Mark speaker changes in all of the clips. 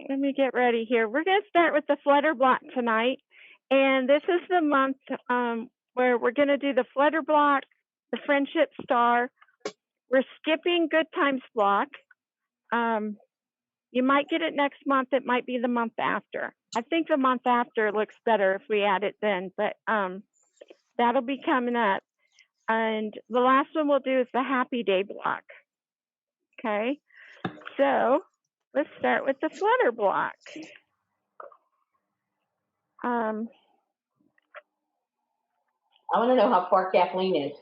Speaker 1: let me get ready here. We're going to start with the flutter block tonight. And this is the month where we're going to do the flutter block, the friendship star. We're skipping good times block. You might get it next month. It might be the month after. I think the month after looks better if we add it then, but that'll be coming up. And the last one we'll do is the happy day block. Okay, so let's start with the flutter block.
Speaker 2: I want to know how far Kathleen is.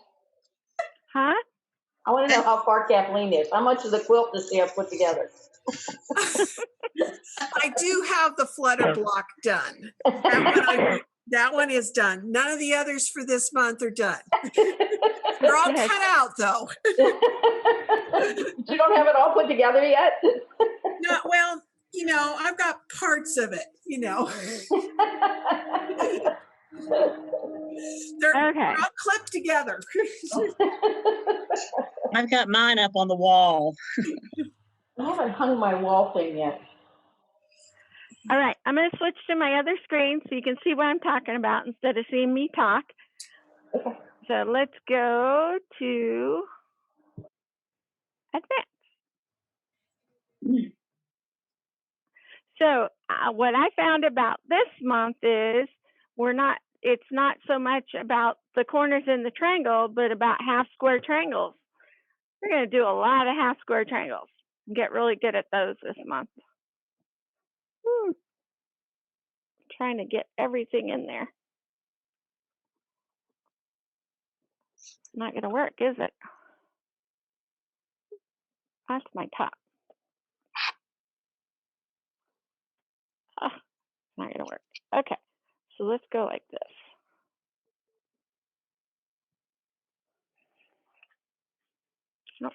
Speaker 1: Huh?
Speaker 2: I want to know how far Kathleen is. How much of the quilt does she have put together?
Speaker 3: I do have the flutter block done. That one is done. None of the others for this month are done. They're all cut out, though.
Speaker 2: You don't have it all put together yet?
Speaker 3: No, well, you know, I've got parts of it, you know. They're all clipped together.
Speaker 4: I've got mine up on the wall.
Speaker 2: I haven't hung my wall thing yet.
Speaker 1: All right, I'm going to switch to my other screen so you can see what I'm talking about instead of seeing me talk.
Speaker 2: Okay.
Speaker 1: So let's go to advance. So what I found about this month is it's not so much about the corners in the triangle, but about half square triangles. We're going to do a lot of half square triangles and get really good at those this month. Trying to get everything in there. Not going to work, is it? That's my top. Oh, not going to work. Okay, so let's go like this. Nope,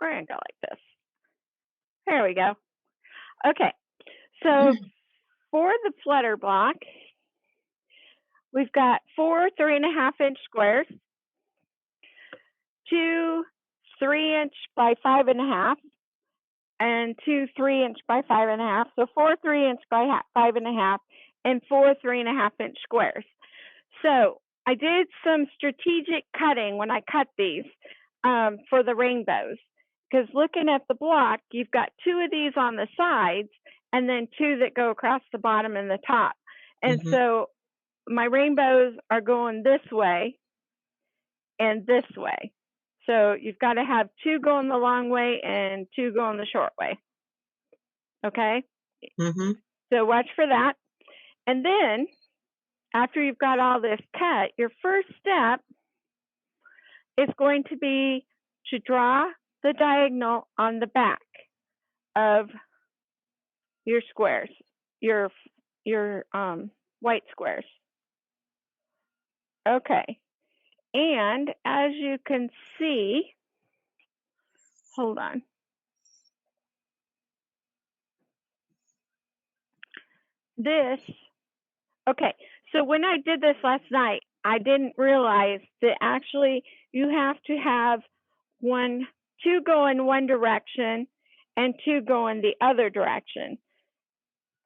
Speaker 1: we're going to go like this. There we go. Okay, so for the flutter block, we've got 4 3.5-inch squares, 2 3-inch by 5.5, and 2 3-inch by 5.5. So 4 3-inch by 5.5 and 4 3.5-inch squares. So I did some strategic cutting when I cut these for the rainbows, because looking at the block, you've got 2 of these on the sides and then 2 that go across the bottom and the top. And so my rainbows are going this way and this way. So you've got to have 2 going the long way and 2 going the short way. Okay? So watch for that. And then after you've got all this cut, your first step is going to be to draw the diagonal on the back of your squares, your white squares. Okay. And as you can see, hold on. Okay, so when I did this last night, I didn't realize that actually you have to have 2 go in one direction and 2 go in the other direction.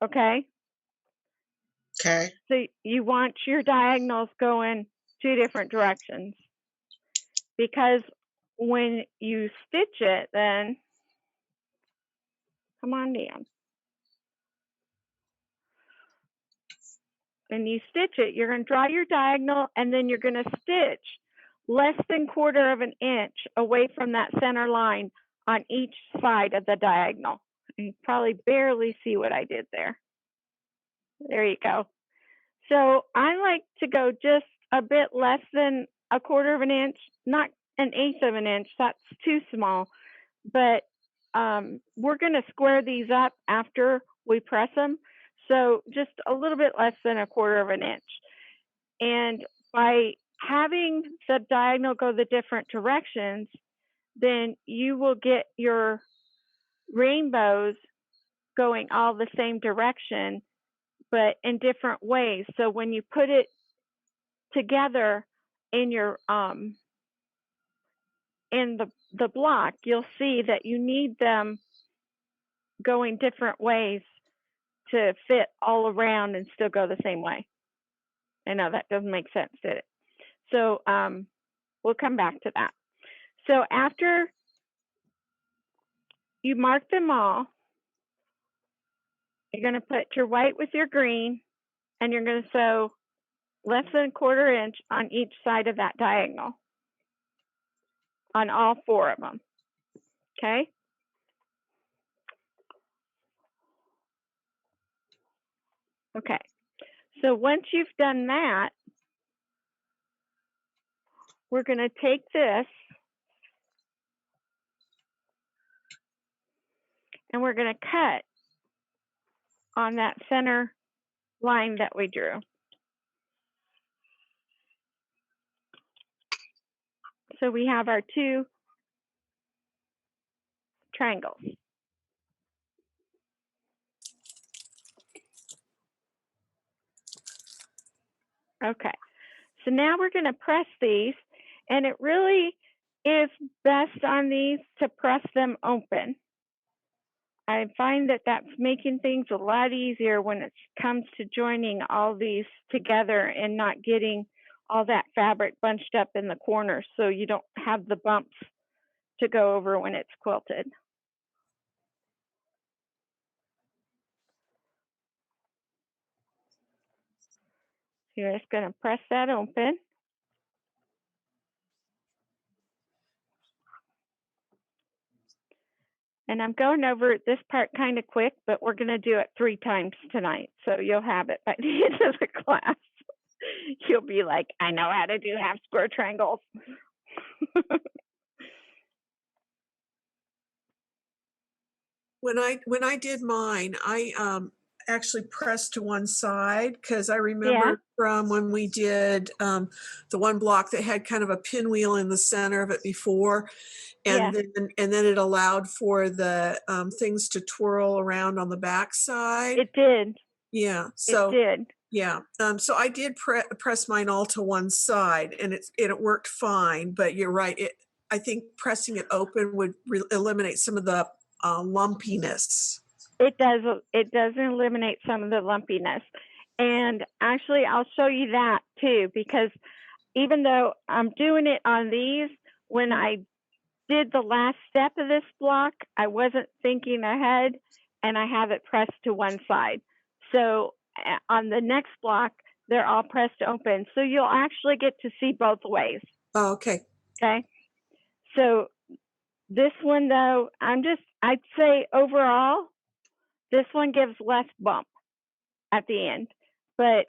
Speaker 1: Okay?
Speaker 4: Okay.
Speaker 1: So you want your diagonals going 2 different directions, because when you stitch it, then come on down. When you stitch it, you're going to draw your diagonal, and then you're going to stitch less than 1/4 of an inch away from that center line on each side of the diagonal. You probably barely see what I did there. There you go. So I like to go just a bit less than 1/4 of an inch, not 1/8 of an inch. That's too small. But we're going to square these up after we press them. So just a little bit less than 1/4 of an inch. And by having the diagonal go the different directions, then you will get your rainbows going all the same direction, but in different ways. So when you put it together in your in the block, you'll see that you need them going different ways to fit all around and still go the same way. I know that doesn't make sense, did it? So we'll come back to that. So after you mark them all, you're going to put your white with your green, and you're going to sew less than 1/4 inch on each side of that diagonal on all 4 of them. Okay? Okay. So once you've done that, we're going to take this and we're going to cut on that center line that we drew. So we have our 2 triangles. Okay, so now we're going to press these, and it really is best on these to press them open. I find that that's making things a lot easier when it comes to joining all these together and not getting all that fabric bunched up in the corners, so you don't have the bumps to go over when it's quilted. You're just going to press that open. And I'm going over this part kind of quick, but we're going to do it 3 times tonight, so you'll have it by the end of the class. You'll be like, I know how to do half square triangles.
Speaker 3: When I did mine, I actually pressed to one side because I remember from when we did the one block that had kind of a pinwheel in the center of it before, and then it allowed for the things to twirl around on the back side.
Speaker 1: It did.
Speaker 3: Yeah. So
Speaker 1: it did.
Speaker 3: Yeah. So I did press mine all to one side, and it worked fine. But you're right. I think pressing it open would eliminate some of the lumpiness.
Speaker 1: It does. It does eliminate some of the lumpiness. And actually, I'll show you that too, because even though I'm doing it on these, when I did the last step of this block, I wasn't thinking ahead, and I have it pressed to one side. So on the next block, they're all pressed open. So you'll actually get to see both ways.
Speaker 3: Oh, okay.
Speaker 1: Okay. So this one, though, I'd say overall, this one gives less bump at the end, but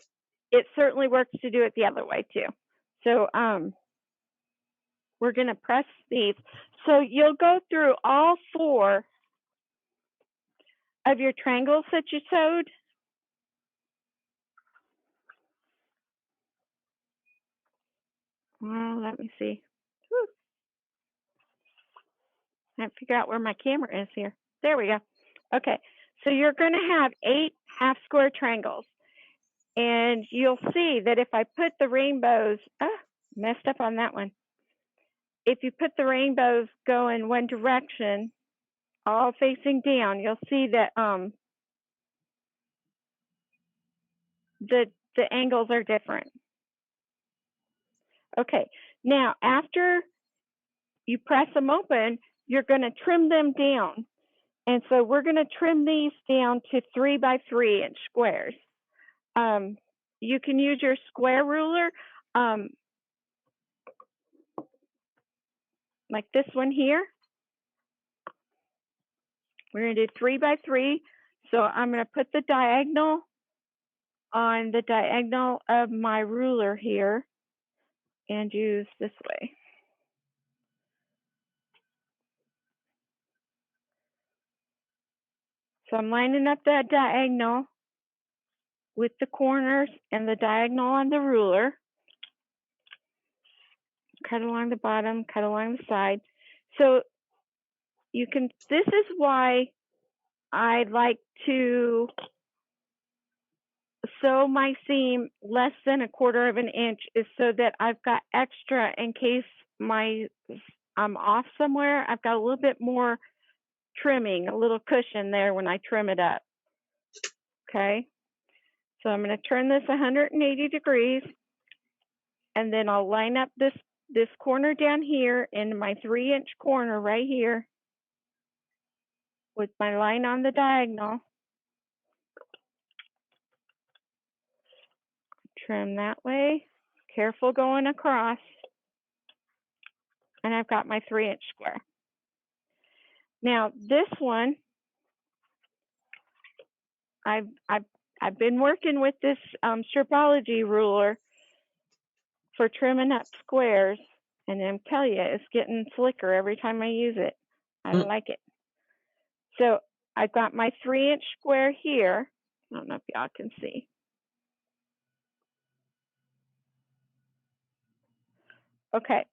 Speaker 1: it certainly works to do it the other way too. So we're going to press these. So you'll go through all 4 of your triangles that you sewed. Well, let me see. Whew. I have to figure out where my camera is here. There we go. Okay, so you're going to have 8 half square triangles. And you'll see that if I put the rainbows, messed up on that one. If you put the rainbows go in one direction, all facing down, you'll see that the angles are different. Okay, now after you press them open, you're going to trim them down. And so we're going to trim these down to 3 by 3 inch squares. You can use your square ruler, like this one here. We're going to do 3 by 3. So I'm going to put the diagonal on the diagonal of my ruler here and use this way. So I'm lining up that diagonal with the corners and the diagonal on the ruler. Cut along the bottom, cut along the side. So you can, this is why I like to sew my seam less than 1/4 of an inch, is so that I've got extra in case I'm off somewhere. I've got a little bit more trimming, a little cushion there when I trim it up. Okay. So I'm going to turn this 180 degrees, and then I'll line up this corner down here in my 3-inch corner right here with my line on the diagonal. Trim that way. Careful going across. And I've got my 3-inch square. Now this one, I've been working with this Stripology ruler for trimming up squares, and I'm telling you, it's getting slicker every time I use it. I like it. So I've got my 3-inch square here. I don't know if y'all can see. Okay,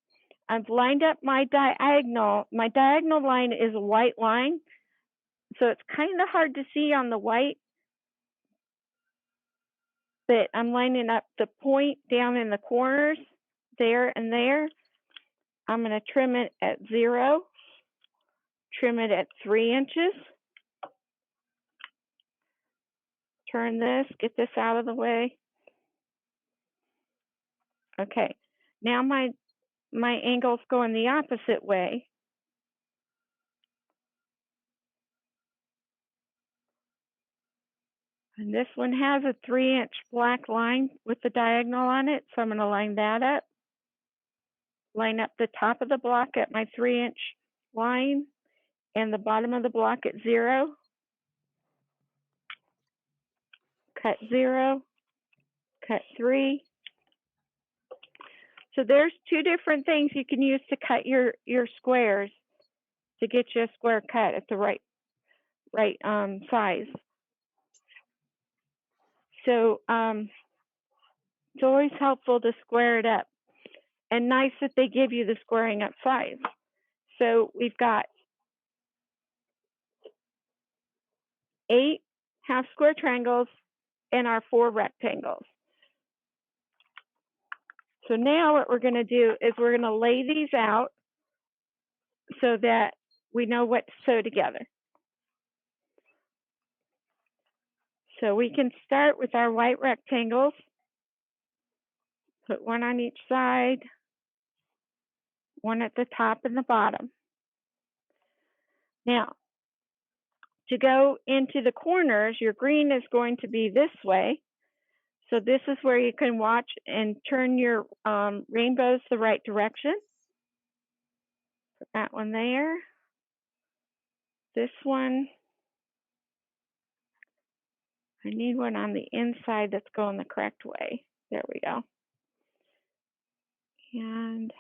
Speaker 1: I've lined up my diagonal. My diagonal line is a white line, so it's kind of hard to see on the white, but I'm lining up the point down in the corners, there and there. I'm going to trim it at 0, trim it at 3 inches. Turn this, get this out of the way. Okay, now my angle's going the opposite way. And this one has a 3-inch black line with the diagonal on it, so I'm going to line that up. Line up the top of the block at my 3-inch line and the bottom of the block at 0. Cut 0, cut 3. So there's 2 different things you can use to cut your squares to get you a square cut at the right size. So it's always helpful to square it up, and nice that they give you the squaring up size. So we've got 8 half square triangles and our 4 rectangles. So now what we're going to do is we're going to lay these out so that we know what to sew together. So we can start with our white rectangles. Put one on each side, one at the top and the bottom. Now, to go into the corners, your green is going to be this way. So this is where you can watch and turn your rainbows the right direction. Put that one there. This one, I need one on the inside that's going the correct way. There we go. And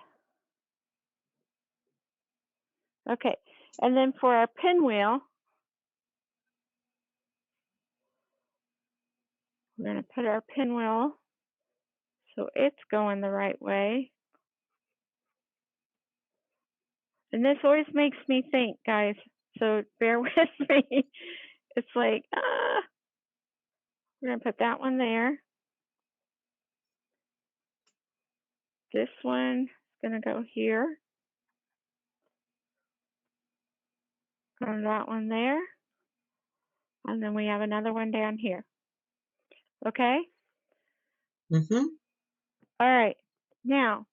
Speaker 1: okay, and then for our pinwheel, we're going to put our pinwheel so it's going the right way. And this always makes me think, guys, so bear with me. It's like, we're going to put that one there. This one is going to go here. And that one there. And then we have another one down here. Okay?
Speaker 4: Mm-hmm.
Speaker 1: All right. Now,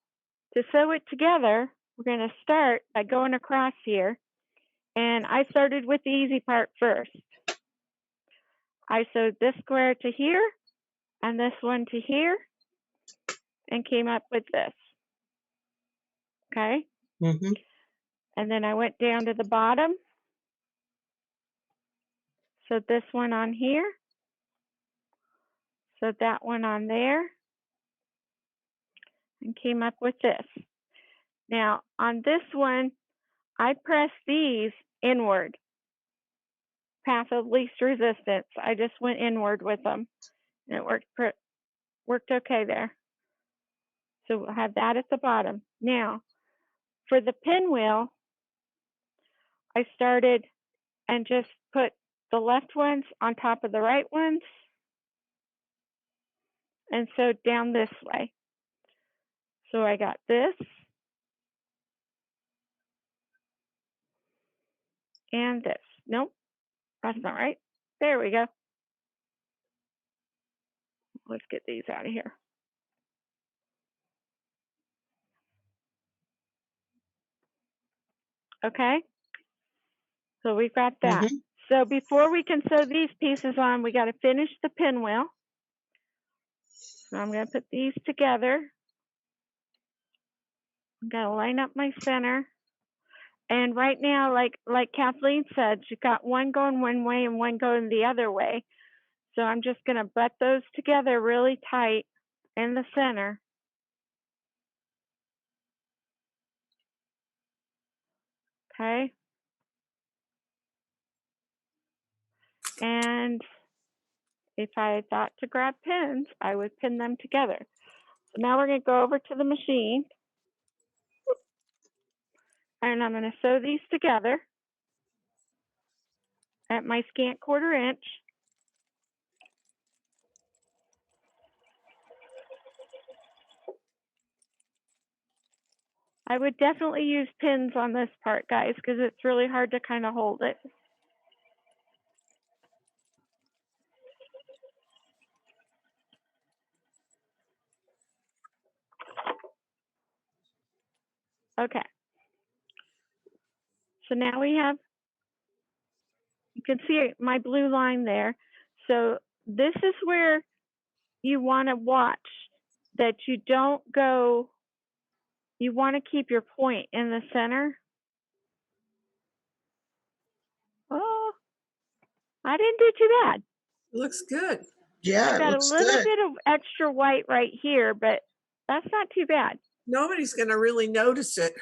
Speaker 1: to sew it together, we're going to start by going across here. And I started with the easy part first. I sewed this square to here and this one to here and came up with this. Okay?
Speaker 4: Mm-hmm.
Speaker 1: And then I went down to the bottom. Sewed this one on here. Sewed that one on there. And came up with this. Now, on this one, I pressed these inward. Path of least resistance. I just went inward with them. And it worked okay there. So we'll have that at the bottom. Now, for the pinwheel, I started and just put the left ones on top of the right ones and sewed down this way. So I got this and this. Nope, that's not right. There we go. let's get these out of here. Okay, so we've got that.
Speaker 4: Mm-hmm.
Speaker 1: So before we can sew these pieces on, we got to finish the pinwheel. So I'm going to put these together. I'm going to line up my center. And right now, like Kathleen said, she's got one going one way and one going the other way. So I'm just going to butt those together really tight in the center. Okay. And if I thought to grab pins, I would pin them together. So now we're going to go over to the machine. And I'm going to sew these together at my scant 1/4 inch. I would definitely use pins on this part, guys, because it's really hard to kind of hold it. Okay. So now we have, you can see my blue line there. So this is where you want to watch that you don't go, you want to keep your point in the center. Oh, I didn't do too bad.
Speaker 3: Looks good.
Speaker 4: Yeah,
Speaker 1: I've
Speaker 4: it
Speaker 1: got a
Speaker 4: looks
Speaker 1: little
Speaker 4: good.
Speaker 1: bit of extra white right here, but that's not too bad.
Speaker 3: Nobody's going to really notice it.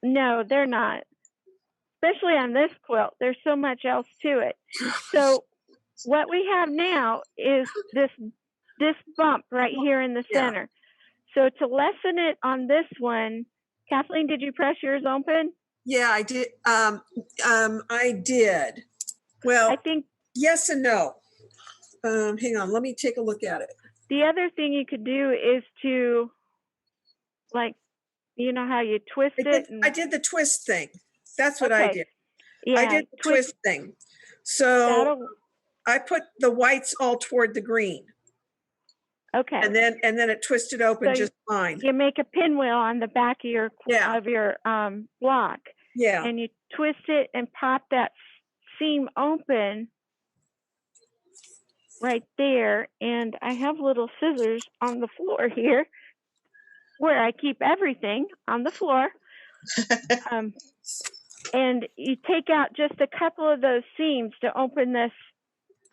Speaker 1: No, they're not. Especially on this quilt. There's so much else to it. So what we have now is this bump right here in the
Speaker 3: Yeah.
Speaker 1: center. So to lessen it on this one, Kathleen, did you press yours open?
Speaker 3: Yeah, I did. I did. Well,
Speaker 1: I think
Speaker 3: yes and no. Hang on, let me take a look at it.
Speaker 1: the other thing you could do is to, like, you know how you twist it?
Speaker 3: I did the twist thing. That's what I
Speaker 1: Okay.
Speaker 3: did.
Speaker 1: Yeah,
Speaker 3: I did the twist thing. So
Speaker 1: that'll,
Speaker 3: I put the whites all toward the green,
Speaker 1: okay.
Speaker 3: and then it twisted open
Speaker 1: So
Speaker 3: just fine.
Speaker 1: you make a pinwheel on the back of your
Speaker 3: Yeah.
Speaker 1: block,
Speaker 3: Yeah.
Speaker 1: and you twist it and pop that seam open right there. And I have little scissors on the floor here where I keep everything on the floor. And you take out just a couple of those seams to open this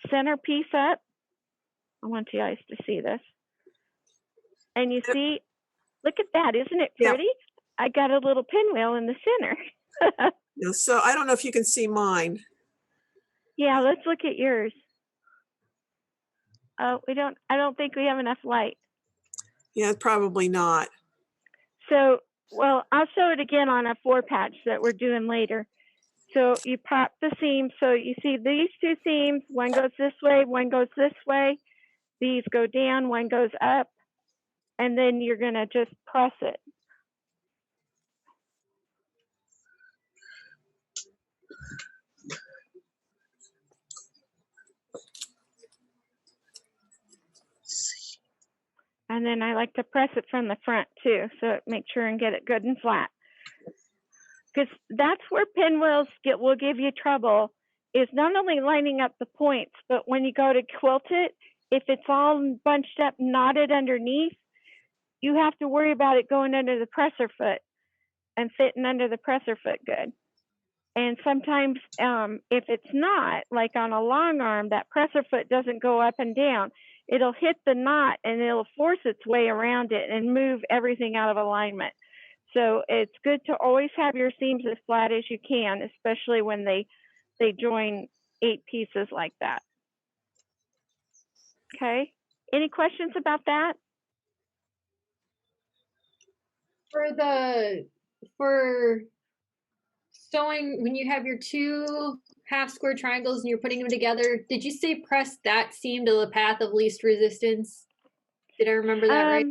Speaker 1: center piece up. I want you guys to see this. And you see, look at that. Isn't it pretty? Yep. I got a little pinwheel in the center.
Speaker 3: Yeah, so I don't know if you can see mine.
Speaker 1: Yeah, let's look at yours. Oh, I don't think we have enough light.
Speaker 3: Yeah, probably not.
Speaker 1: So, well, I'll show it again on a 4-patch that we're doing later. So you pop the seam. So you see these two seams, one goes this way, one goes this way. These go down, one goes up, and then you're going to just press it. And then I like to press it from the front too, so it makes sure and get it good and flat. Because that's where pinwheels will give you trouble, is not only lining up the points, but when you go to quilt it, if it's all bunched up, knotted underneath, you have to worry about it going under the presser foot and fitting under the presser foot good. And sometimes if it's not, like on a long arm, that presser foot doesn't go up and down. It'll hit the knot and it'll force its way around it and move everything out of alignment. So it's good to always have your seams as flat as you can, especially when they join 8 pieces like that. Okay. Any questions about that?
Speaker 5: For sewing, when you have your 2 half square triangles and you're putting them together, did you say press that seam to the path of least resistance? Did I remember that right?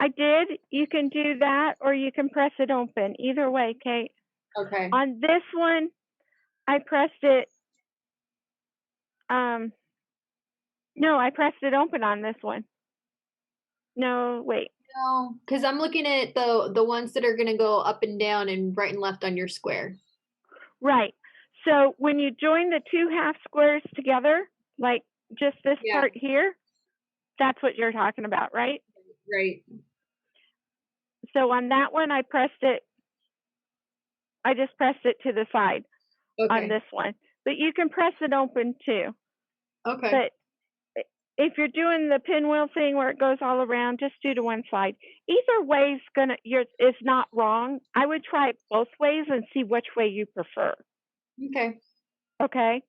Speaker 1: I did. You can do that, or you can press it open. Either way, Kate.
Speaker 5: Okay.
Speaker 1: On this one, I pressed it No, I pressed it open on this one. No, wait.
Speaker 5: No, because I'm looking at the ones that are going to go up and down and right and left on your square.
Speaker 1: Right. So when you join the two half squares together, like just this part here, that's what you're talking about, right?
Speaker 5: Right.
Speaker 1: So on that one, I just pressed it to the side on this one. But you can press it open too.
Speaker 5: Okay.
Speaker 1: But if you're doing the pinwheel thing where it goes all around, just do to one side. Either way is not wrong. I would try it both ways and see which way you prefer.
Speaker 5: Okay.
Speaker 1: Okay.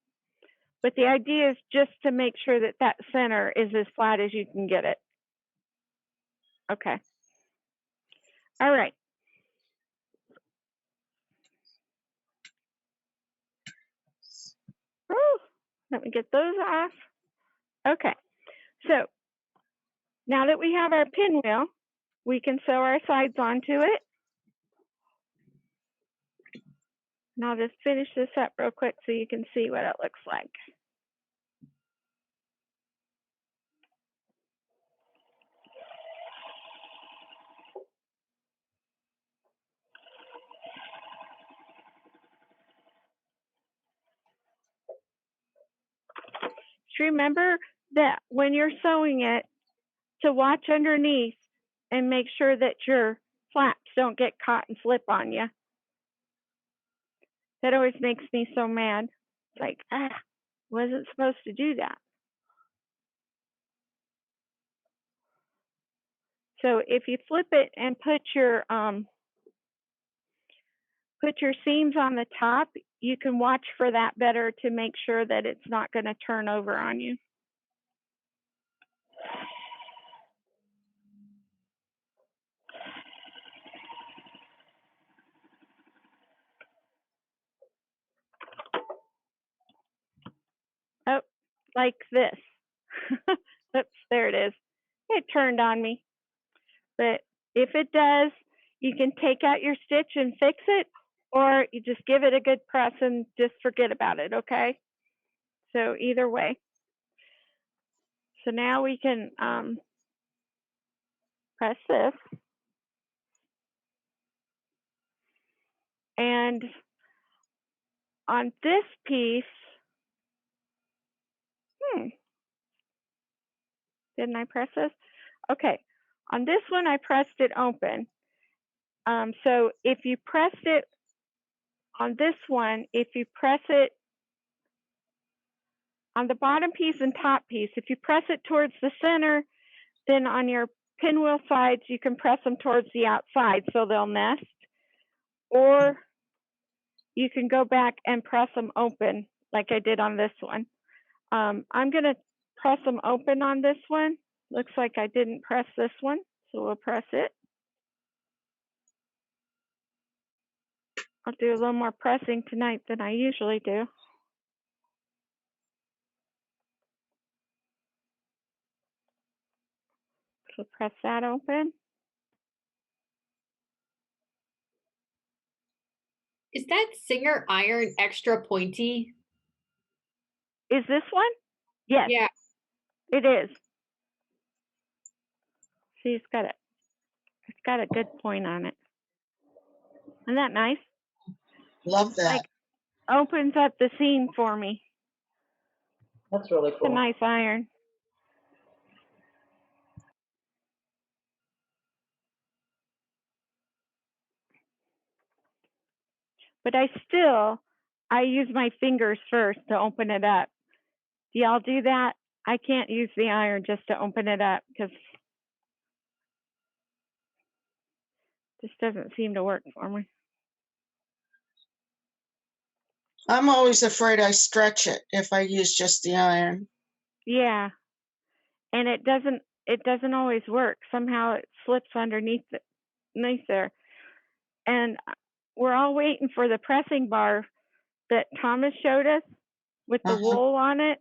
Speaker 1: But the idea is just to make sure that that center is as flat as you can get it. Okay. All right. Whew. Let me get those off. Okay. So now that we have our pinwheel, we can sew our sides onto it. And I'll just finish this up real quick so you can see what it looks like. Just remember that when you're sewing it, to watch underneath and make sure that your flaps don't get caught and flip on you. That always makes me so mad. It's like, wasn't supposed to do that. So if you flip it and put your seams on the top, you can watch for that better to make sure that it's not going to turn over on you. Oh, like this. Oops, there it is. It turned on me. But if it does, you can take out your stitch and fix it, or you just give it a good press and just forget about it, okay? So either way. So now we can press this. And on this piece, didn't I press this? Okay, on this one I pressed it open. So if you pressed it on this one, if you press it on the bottom piece and top piece, if you press it towards the center, then on your pinwheel sides, you can press them towards the outside so they'll nest. Or you can go back and press them open like I did on this one. I'm going to press them open on this one. Looks like I didn't press this one, so we'll press it. I'll do a little more pressing tonight than I usually do. So press that open.
Speaker 5: Is that Singer iron extra pointy?
Speaker 1: Is this one? Yes.
Speaker 5: Yeah.
Speaker 1: It is. See, it's got a good point on it. Isn't that nice?
Speaker 4: Love that.
Speaker 1: Like, opens up the seam for me.
Speaker 2: That's really
Speaker 1: It's
Speaker 2: cool.
Speaker 1: a nice iron. But I use my fingers first to open it up. Do y'all do that? I can't use the iron just to open it up because this doesn't seem to work for me.
Speaker 4: I'm always afraid I stretch it if I use just the iron.
Speaker 1: Yeah. And it doesn't always work. Somehow it slips underneath there. And we're all waiting for the pressing bar that Thomas showed us with the wool on it.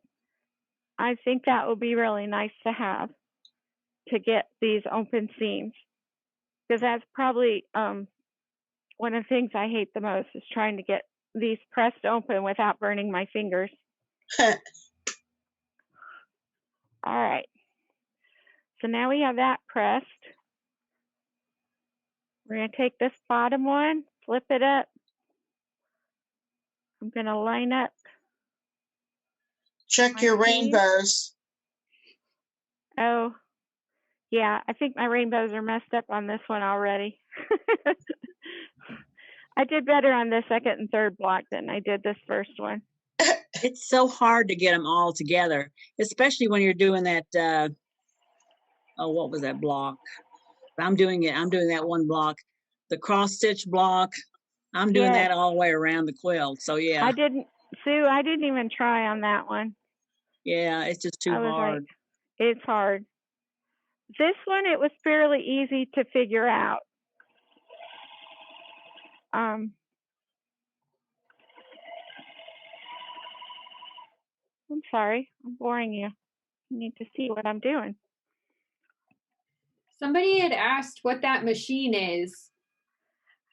Speaker 1: I think that would be really nice to have to get these open seams, because that's probably one of the things I hate the most is trying to get these pressed open without burning my fingers. All right. So now we have that pressed. We're going to take this bottom one, flip it up. I'm going to line up.
Speaker 4: Check your rainbows.
Speaker 1: Oh, yeah, I think my rainbows are messed up on this one already. I did better on the second and third block than I did this first one.
Speaker 6: It's so hard to get them all together, especially when you're doing that. Oh, what was that block? I'm doing that one block, the cross stitch block. I'm doing that all the way around the quilt. So yeah.
Speaker 1: I didn't even try on that one.
Speaker 6: Yeah, it's just too hard.
Speaker 1: Like, it's hard. This one, it was fairly easy to figure out. I'm sorry, I'm boring you. You need to see what I'm doing.
Speaker 5: Somebody had asked what that machine is.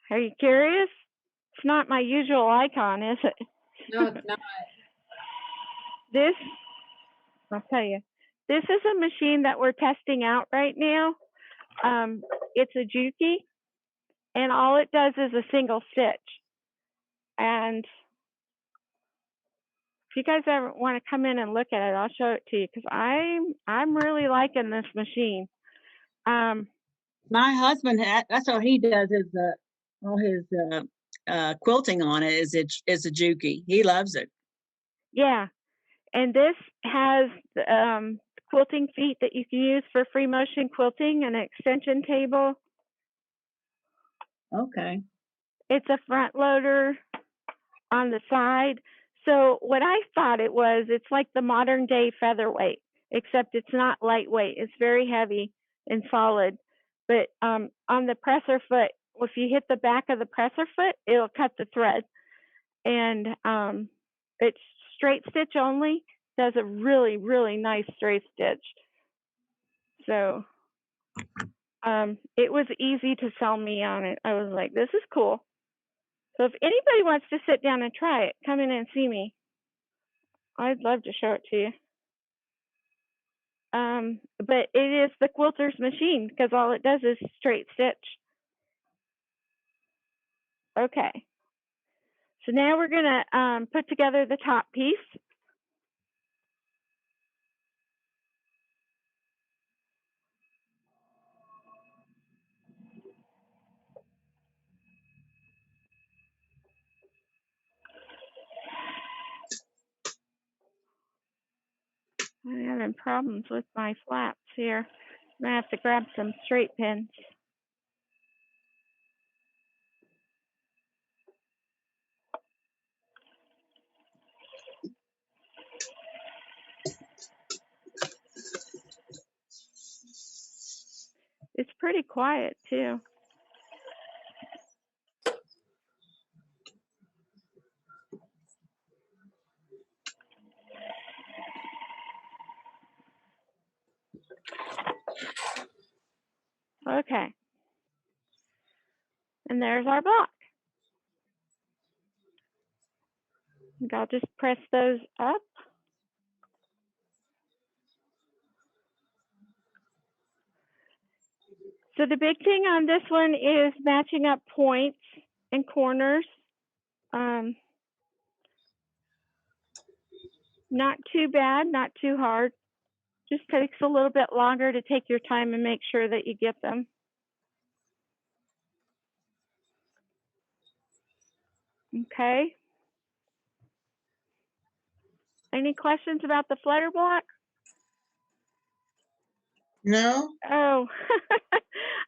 Speaker 1: Are you curious? It's not my usual icon, is it?
Speaker 5: No, it's not.
Speaker 1: This, I'll tell you, this is a machine that we're testing out right now. It's a Juki, and all it does is a single stitch. And if you guys ever want to come in and look at it, I'll show it to you because I'm really liking this machine.
Speaker 6: My husband, that's what he does is all his quilting on it is a Juki. He loves it.
Speaker 1: Yeah, and this has quilting feet that you can use for free motion quilting, an extension table.
Speaker 6: Okay.
Speaker 1: It's a front loader on the side. So what I thought it was, it's like the modern day featherweight, except it's not lightweight. It's very heavy and solid. But on the presser foot, if you hit the back of the presser foot, it'll cut the thread. And it's straight stitch only. Does a really, really nice straight stitch. So it was easy to sell me on it. I was like, this is cool. So if anybody wants to sit down and try it, come in and see me. I'd love to show it to you. But it is the quilter's machine because all it does is straight stitch. Okay. So now we're going to put together the top piece. I'm having problems with my flaps here. I'm going to have to grab some straight pins. It's pretty quiet too. Okay. And there's our block. And I'll just press those up. So the big thing on this one is matching up points and corners. Not too bad, not too hard. Just takes a little bit longer to take your time and make sure that you get them. Okay. Any questions about the flutter block?
Speaker 4: No?
Speaker 1: Oh,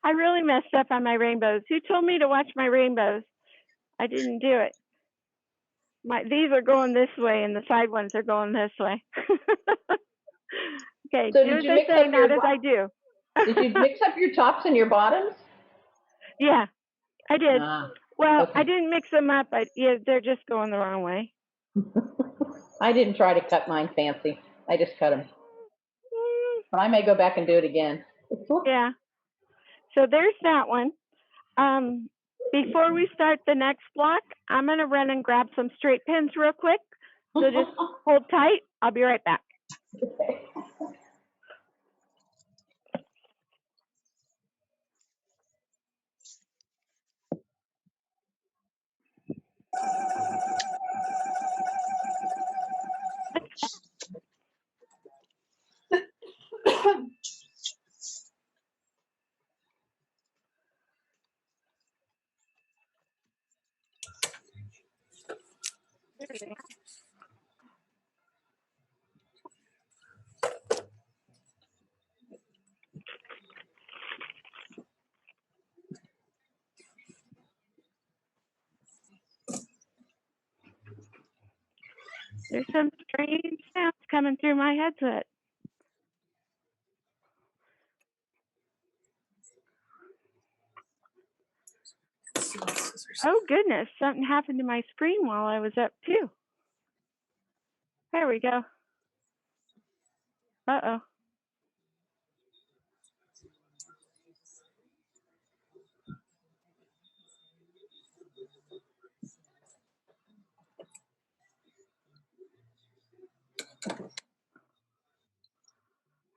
Speaker 1: I really messed up on my rainbows. Who told me to watch my rainbows? I didn't do it. These are going this way and the side ones are going this way. Okay,
Speaker 2: So
Speaker 1: do
Speaker 2: did
Speaker 1: as
Speaker 2: you
Speaker 1: I
Speaker 2: mix
Speaker 1: say,
Speaker 2: up
Speaker 1: not
Speaker 2: your
Speaker 1: as I do.
Speaker 2: Did you mix up your tops and your bottoms?
Speaker 1: Yeah, I did. Well,
Speaker 2: okay.
Speaker 1: I didn't mix them up. Yeah, they're just going the wrong way.
Speaker 2: I didn't try to cut mine fancy. I just cut them. But I may go back and do it again.
Speaker 1: Yeah. So there's that one. Before we start the next block, I'm going to run and grab some straight pins real quick. So just hold tight. I'll be right back.
Speaker 2: Okay.
Speaker 1: There's some strange sounds coming through my headset. Oh goodness, something happened to my screen while I was up too. There we go. Uh-oh.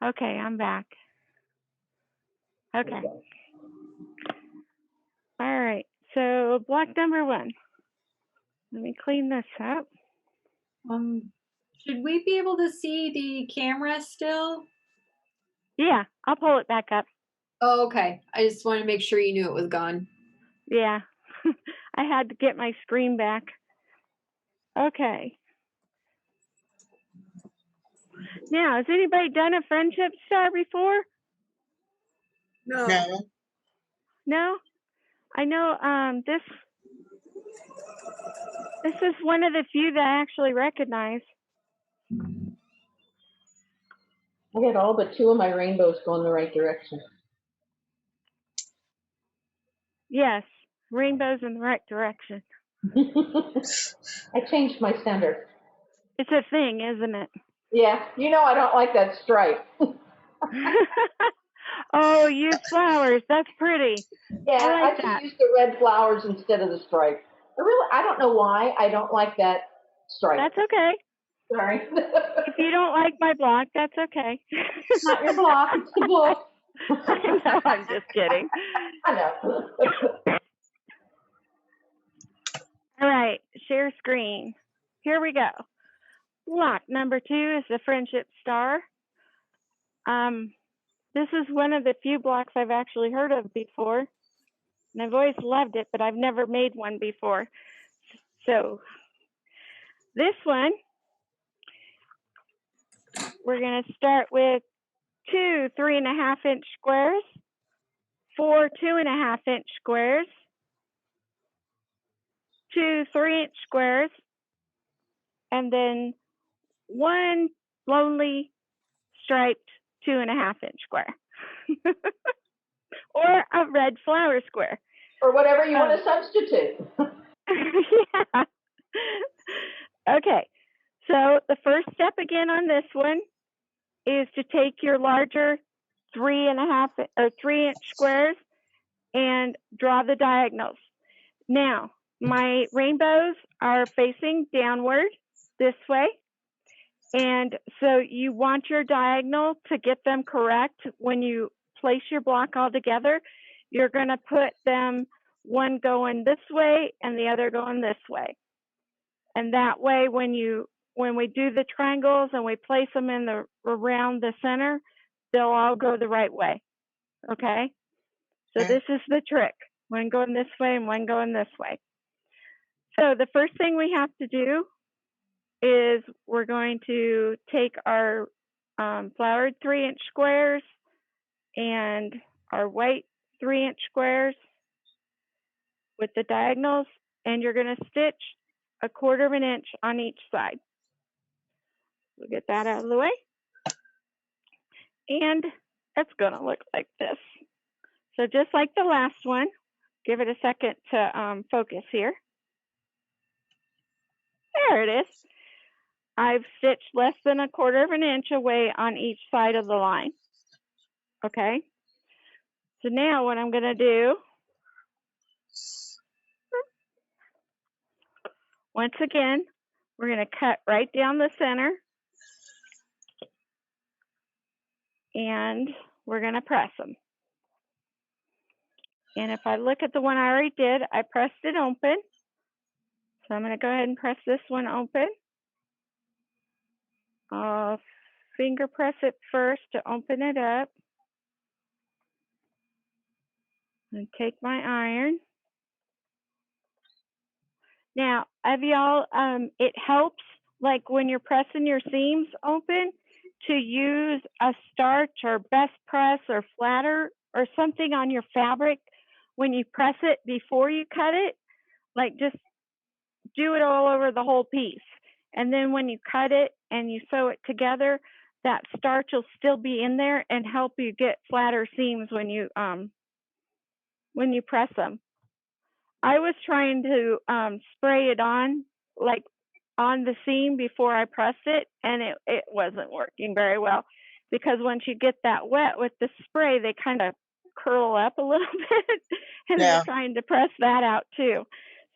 Speaker 1: Okay, I'm back. Okay. All right, so block number 1. Let me clean this up.
Speaker 5: Should we be able to see the camera still?
Speaker 1: Yeah, I'll pull it back up.
Speaker 5: Oh, okay. I just want to make sure you knew it was gone.
Speaker 1: Yeah, I had to get my screen back. Okay. Now, has anybody done a friendship star before?
Speaker 3: No.
Speaker 4: No.
Speaker 1: No? I know this is one of the few that I actually recognize.
Speaker 2: I got all but 2 of my rainbows going the right direction.
Speaker 1: Yes, rainbows in the right direction.
Speaker 2: I changed my center.
Speaker 1: It's a thing, isn't it?
Speaker 2: Yeah, you know I don't like that stripe.
Speaker 1: Oh, use flowers. That's pretty.
Speaker 2: Yeah,
Speaker 1: I like
Speaker 2: I just
Speaker 1: that.
Speaker 2: use the red flowers instead of the stripe. I don't know why I don't like that stripe.
Speaker 1: That's okay.
Speaker 2: Sorry.
Speaker 1: If you don't like my block, that's okay.
Speaker 2: It's not your block, it's the book.
Speaker 1: I know, I'm just kidding.
Speaker 2: I know.
Speaker 1: All right, share screen. Here we go. Block number 2 is the friendship star. This is one of the few blocks I've actually heard of before. And I've always loved it, but I've never made one before. So this one, we're going to start with 2 3.5-inch squares, 4 2.5-inch squares, 2 3-inch squares, and then 1 lonely striped 2.5-inch square. Or a red flower square.
Speaker 2: Or whatever you want to substitute.
Speaker 1: Yeah. Okay, so the first step again on this one is to take your larger 3.5 or 3-inch squares and draw the diagonals. Now, my rainbows are facing downward this way. And so you want your diagonal to get them correct. When you place your block all together, you're going to put them one going this way and the other going this way. And that way, when we do the triangles and we place them in around the center, they'll all go the right way. Okay? So this is the trick. One going this way and one going this way. So the first thing we have to do is we're going to take our flowered 3-inch squares and our white 3-inch squares with the diagonals, and you're going to stitch 1/4 inch on each side. We'll get that out of the way. And it's going to look like this. So just like the last one, give it a second to focus here. There it is. I've stitched less than 1/4 inch away on each side of the line. Okay. So now what I'm going to do, once again, we're going to cut right down the center. And we're going to press them. And if I look at the one I already did, I pressed it open. So I'm going to go ahead and press this one open. I'll finger press it first to open it up. And take my iron. Now, have y'all, it helps, like when you're pressing your seams open, to use a starch or best press or flatter or something on your fabric when you press it before you cut it. Like just do it all over the whole piece. And then when you cut it and you sew it together, that starch will still be in there and help you get flatter seams when you press them. I was trying to spray it on, like on the seam before I pressed it, and it wasn't working very well, because once you get that wet with the spray, they kind of curl up a little bit, and
Speaker 4: Yeah.
Speaker 1: you're trying to press that out too.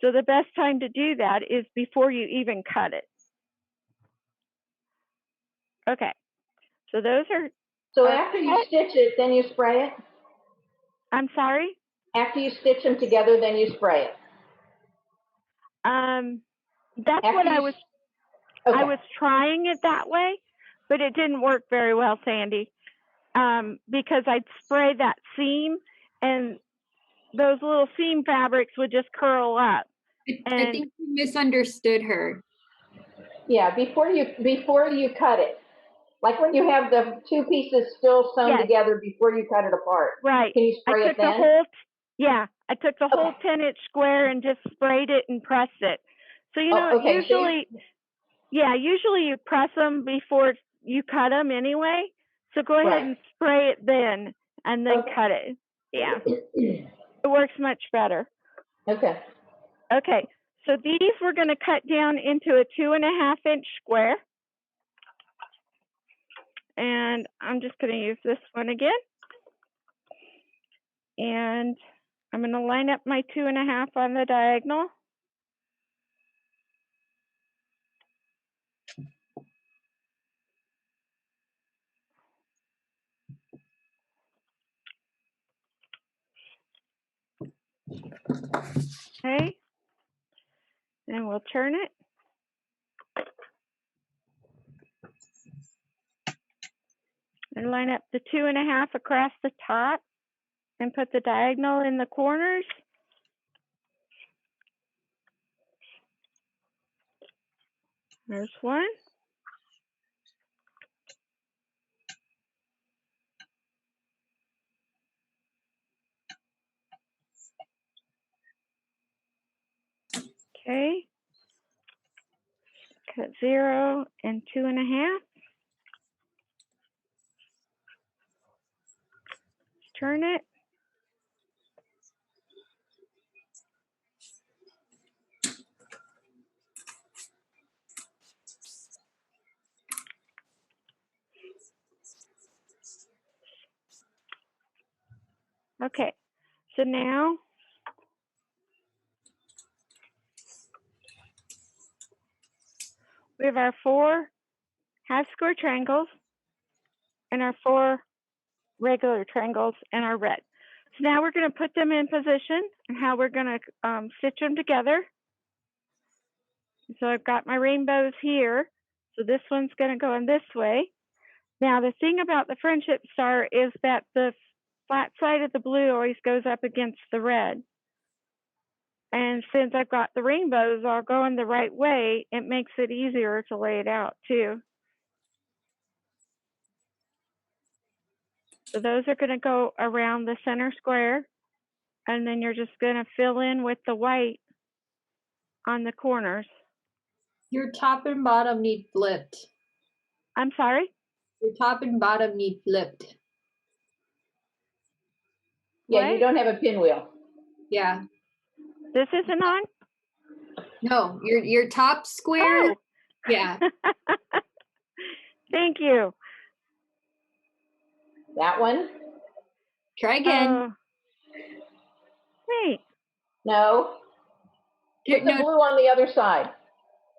Speaker 1: So the best time to do that is before you even cut it. Okay, so those are,
Speaker 2: So after you stitch it, then you spray it?
Speaker 1: I'm sorry?
Speaker 2: After you stitch them together, then you spray it?
Speaker 1: That's
Speaker 2: After
Speaker 1: what
Speaker 2: you
Speaker 1: I was,
Speaker 2: Okay.
Speaker 1: I was trying it that way, but it didn't work very well, Sandy, because I'd spray that seam and those little seam fabrics would just curl up.
Speaker 5: I
Speaker 1: And
Speaker 5: think you misunderstood her.
Speaker 2: Yeah, before you cut it. Like when you have the two pieces still sewn
Speaker 1: Yes.
Speaker 2: together before you cut it apart.
Speaker 1: right,
Speaker 2: Can you
Speaker 1: I
Speaker 2: spray it
Speaker 1: took the
Speaker 2: then?
Speaker 1: whole, yeah, I took the whole
Speaker 2: Okay.
Speaker 1: 10-inch square and just sprayed it and pressed it. So, you
Speaker 2: Oh,
Speaker 1: know,
Speaker 2: okay, so
Speaker 1: usually, usually you press them before you cut them anyway. So go ahead
Speaker 2: Right.
Speaker 1: and spray it then and then
Speaker 2: Okay.
Speaker 1: cut it. Yeah, it works much better.
Speaker 2: Okay.
Speaker 1: Okay, so these we're going to cut down into a 2.5-inch square. And I'm just going to use this one again. And I'm going to line up my 2.5 on the diagonal. Okay, and we'll turn it. And line up the 2.5 across the top and put the diagonal in the corners. There's one. Okay. Cut 0 and 2.5. Turn it. Okay, so now we have our 4 half square triangles and our 4 regular triangles and our red. So now we're going to put them in position and how we're going to stitch them together. So I've got my rainbows here. So this one's going to go in this way. Now the thing about the friendship star is that the flat side of the blue always goes up against the red. And since I've got the rainbows all going the right way, it makes it easier to lay it out too. So those are going to go around the center square, and then you're just going to fill in with the white on the corners.
Speaker 5: Your top and bottom need flipped.
Speaker 1: I'm sorry?
Speaker 5: Your top and bottom need flipped.
Speaker 2: Yeah,
Speaker 1: What?
Speaker 2: you don't have a pinwheel.
Speaker 5: Yeah.
Speaker 1: This isn't on?
Speaker 5: No, your top square.
Speaker 1: Oh.
Speaker 5: Yeah.
Speaker 1: Thank you.
Speaker 2: That one?
Speaker 5: Try again.
Speaker 1: Oh. Wait.
Speaker 2: No. Put the
Speaker 5: No,
Speaker 2: blue on the other side.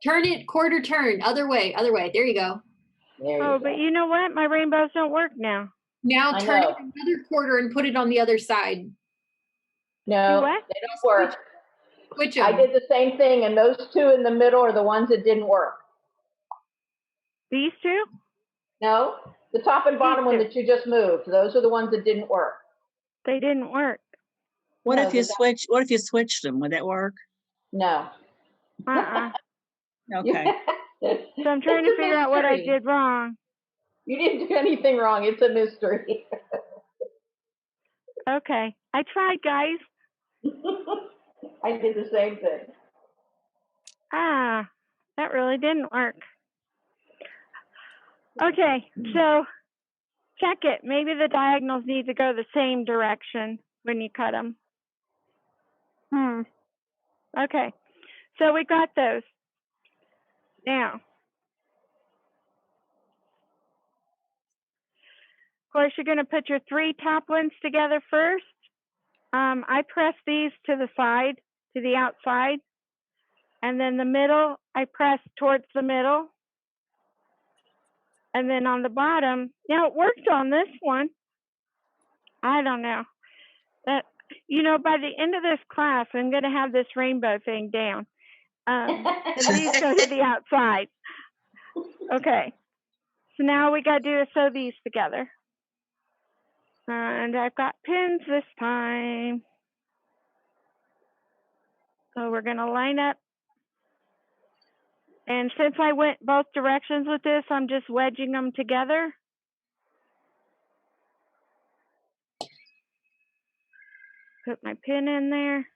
Speaker 5: turn it quarter turn. Other way. Other way. There you go.
Speaker 2: There you
Speaker 1: Oh,
Speaker 2: go.
Speaker 1: but you know what? My rainbows don't work now.
Speaker 5: Now
Speaker 2: I
Speaker 5: turn
Speaker 2: know.
Speaker 5: it another quarter and put it on the other side.
Speaker 2: No,
Speaker 1: Do what?
Speaker 2: they don't work.
Speaker 5: Switch them.
Speaker 2: I did the same thing, and those two in the middle are the ones that didn't work.
Speaker 1: These two?
Speaker 2: No, the top and bottom one that you just moved, those are the ones that didn't work.
Speaker 1: They didn't work.
Speaker 6: What
Speaker 2: No,
Speaker 6: if you
Speaker 2: the-
Speaker 6: switch? What if you switched them? Would that work?
Speaker 2: No.
Speaker 6: Okay.
Speaker 1: So I'm trying to figure out what I did wrong.
Speaker 2: You didn't do anything wrong. It's a mystery.
Speaker 1: Okay. I tried, guys.
Speaker 2: I did the same thing.
Speaker 1: That really didn't work. Okay, so check it. Maybe the diagonals need to go the same direction when you cut them. Okay, so we got those. Now, of course, you're going to put your 3 top ones together first. I press these to the side, to the outside. And then the middle, I press towards the middle. And then on the bottom, now it worked on this one. I don't know. That, by the end of this class, I'm going to have this rainbow thing down. And these go to the outside. Okay. So now we got to do is sew these together. And I've got pins this time. So we're going to line up. And since I went both directions with this, I'm just wedging them together. Put my pin in there.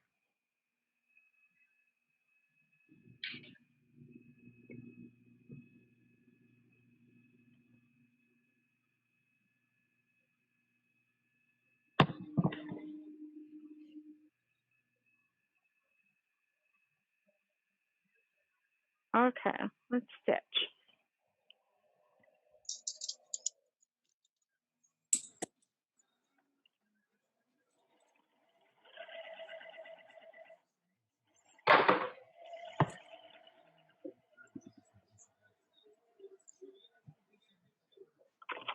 Speaker 1: Okay, let's stitch.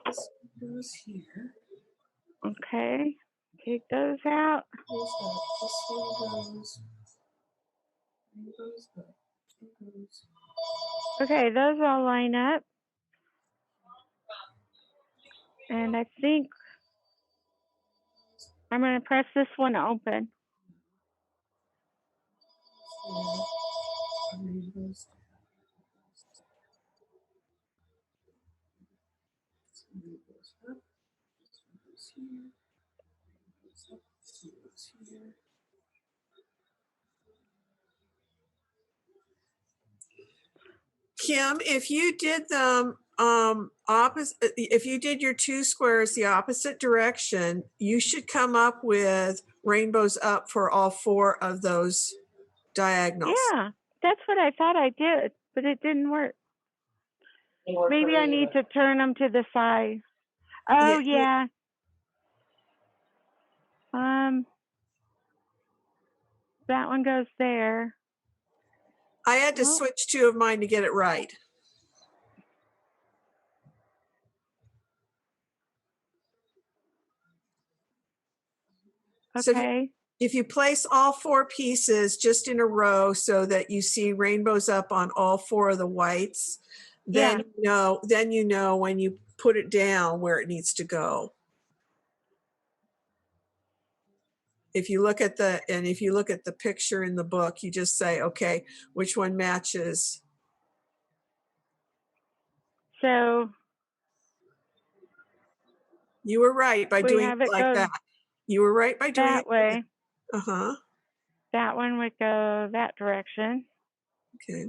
Speaker 3: This goes here.
Speaker 1: Okay, take those out.
Speaker 3: Goes up. This one goes. And goes up. And goes.
Speaker 1: Okay, those all line up. And I think I'm going to press this one open.
Speaker 3: And then goes down. This one goes up. This one goes here. Goes up. This one goes here. Kim, if you did them opposite, if you did your 2 squares the opposite direction, you should come up with rainbows up for all 4 of those diagonals.
Speaker 1: Yeah, that's what I thought I did, but it didn't work. Maybe I need to turn them to the side. Oh, yeah. That one goes there.
Speaker 3: I had to switch 2 of mine to get it right.
Speaker 1: Okay.
Speaker 3: So if you place all 4 pieces just in a row so that you see rainbows up on all 4 of the whites, then you know when you put it down where it needs to go. If you look at the picture in the book, you just say, okay, which one matches?
Speaker 1: So
Speaker 3: you were right by doing it like that. You were right by doing it
Speaker 1: that way.
Speaker 3: Uh-huh.
Speaker 1: That one would go that direction.
Speaker 3: Okay.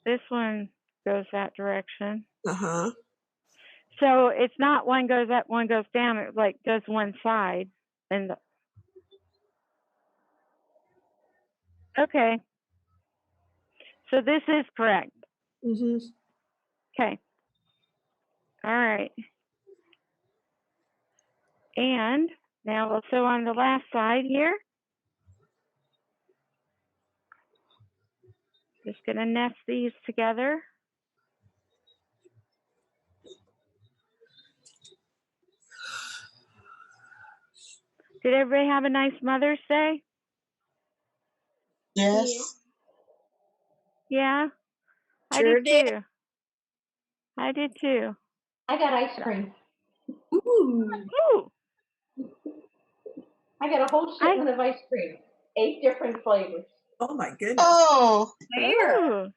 Speaker 1: This one goes that direction.
Speaker 3: Uh-huh.
Speaker 1: So it's not one goes up, one goes down. It like does one side. And okay. So this is correct.
Speaker 3: Mm-hmm.
Speaker 1: Okay. All right. And now we'll sew on the last side here. Just gonna nest these together. Did everybody have a nice Mother's Day?
Speaker 4: Yes.
Speaker 1: Yeah,
Speaker 6: Sure
Speaker 1: I did too. I did too.
Speaker 2: I got ice cream.
Speaker 6: Ooh.
Speaker 1: Ooh,
Speaker 2: I got a whole shipment of ice cream. 8 different flavors.
Speaker 3: Oh my goodness.
Speaker 4: Oh,
Speaker 5: There.
Speaker 1: Ooh.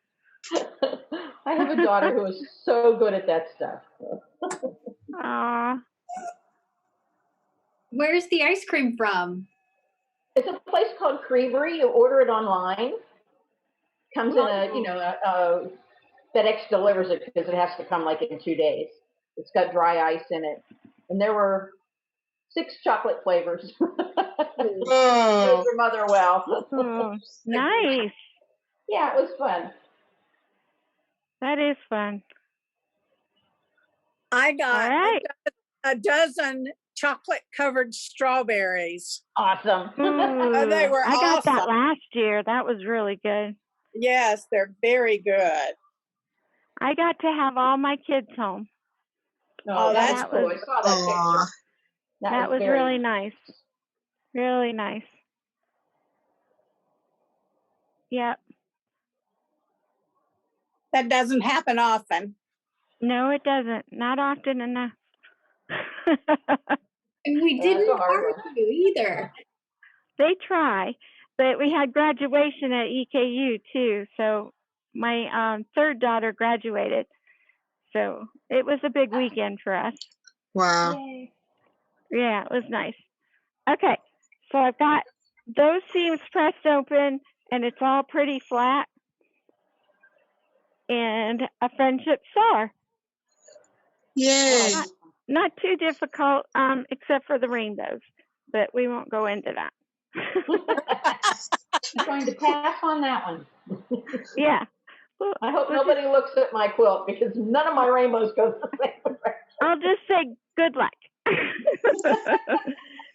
Speaker 2: I have a daughter who is so good at that stuff.
Speaker 1: Aw.
Speaker 5: Where's the ice cream from?
Speaker 2: It's a place called Creamery. You order it online. Comes in a FedEx delivers it because it has to come like in 2 days. It's got dry ice in it, and there were 6 chocolate flavors.
Speaker 4: oh,
Speaker 2: Served your mother well.
Speaker 1: Oh, nice.
Speaker 2: Yeah, it was fun.
Speaker 1: That is fun.
Speaker 7: I
Speaker 1: All
Speaker 7: got
Speaker 1: right.
Speaker 7: a dozen chocolate covered strawberries.
Speaker 2: Awesome.
Speaker 1: Ooh,
Speaker 7: they were
Speaker 1: I got that
Speaker 7: awesome.
Speaker 1: last year. That was really good.
Speaker 7: Yes, they're very good.
Speaker 1: I got to have all my kids home.
Speaker 2: No,
Speaker 7: Oh,
Speaker 2: that
Speaker 7: that's
Speaker 2: was cool. I saw that
Speaker 4: aw.
Speaker 2: picture.
Speaker 1: That was
Speaker 2: very
Speaker 1: really nice. Really nice. Yep.
Speaker 7: That doesn't happen often.
Speaker 1: No, it doesn't. Not often enough.
Speaker 5: And we
Speaker 2: That's
Speaker 5: didn't
Speaker 2: a hard one.
Speaker 5: argue either.
Speaker 1: They try, but we had graduation at EKU too. So my third daughter graduated. So it was a big weekend for us.
Speaker 4: Wow.
Speaker 5: Yay.
Speaker 1: Yeah, it was nice. Okay, so I've got those seams pressed open and it's all pretty flat. And a friendship star.
Speaker 4: Yay.
Speaker 1: Not too difficult, except for the rainbows, but we won't go into that.
Speaker 2: I'm going to pass on that one.
Speaker 1: Yeah. Well,
Speaker 2: I hope
Speaker 1: we'll
Speaker 2: nobody looks at my quilt because none of my rainbows go the same direction.
Speaker 1: I'll just say good luck.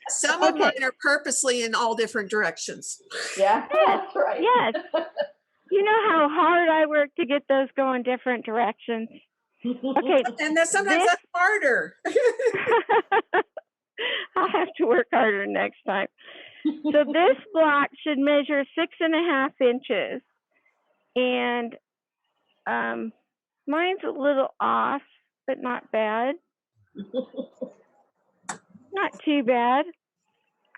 Speaker 3: Some of
Speaker 1: Okay.
Speaker 3: mine are purposely in all different directions.
Speaker 2: Yeah,
Speaker 1: Yes,
Speaker 2: that's right.
Speaker 1: yes. You know how hard I work to get those going different directions. Okay,
Speaker 3: And then sometimes
Speaker 1: this
Speaker 3: that's harder.
Speaker 1: I'll have to work harder next time. So this block should measure 6.5 inches, and mine's a little off, but not bad. Not too bad.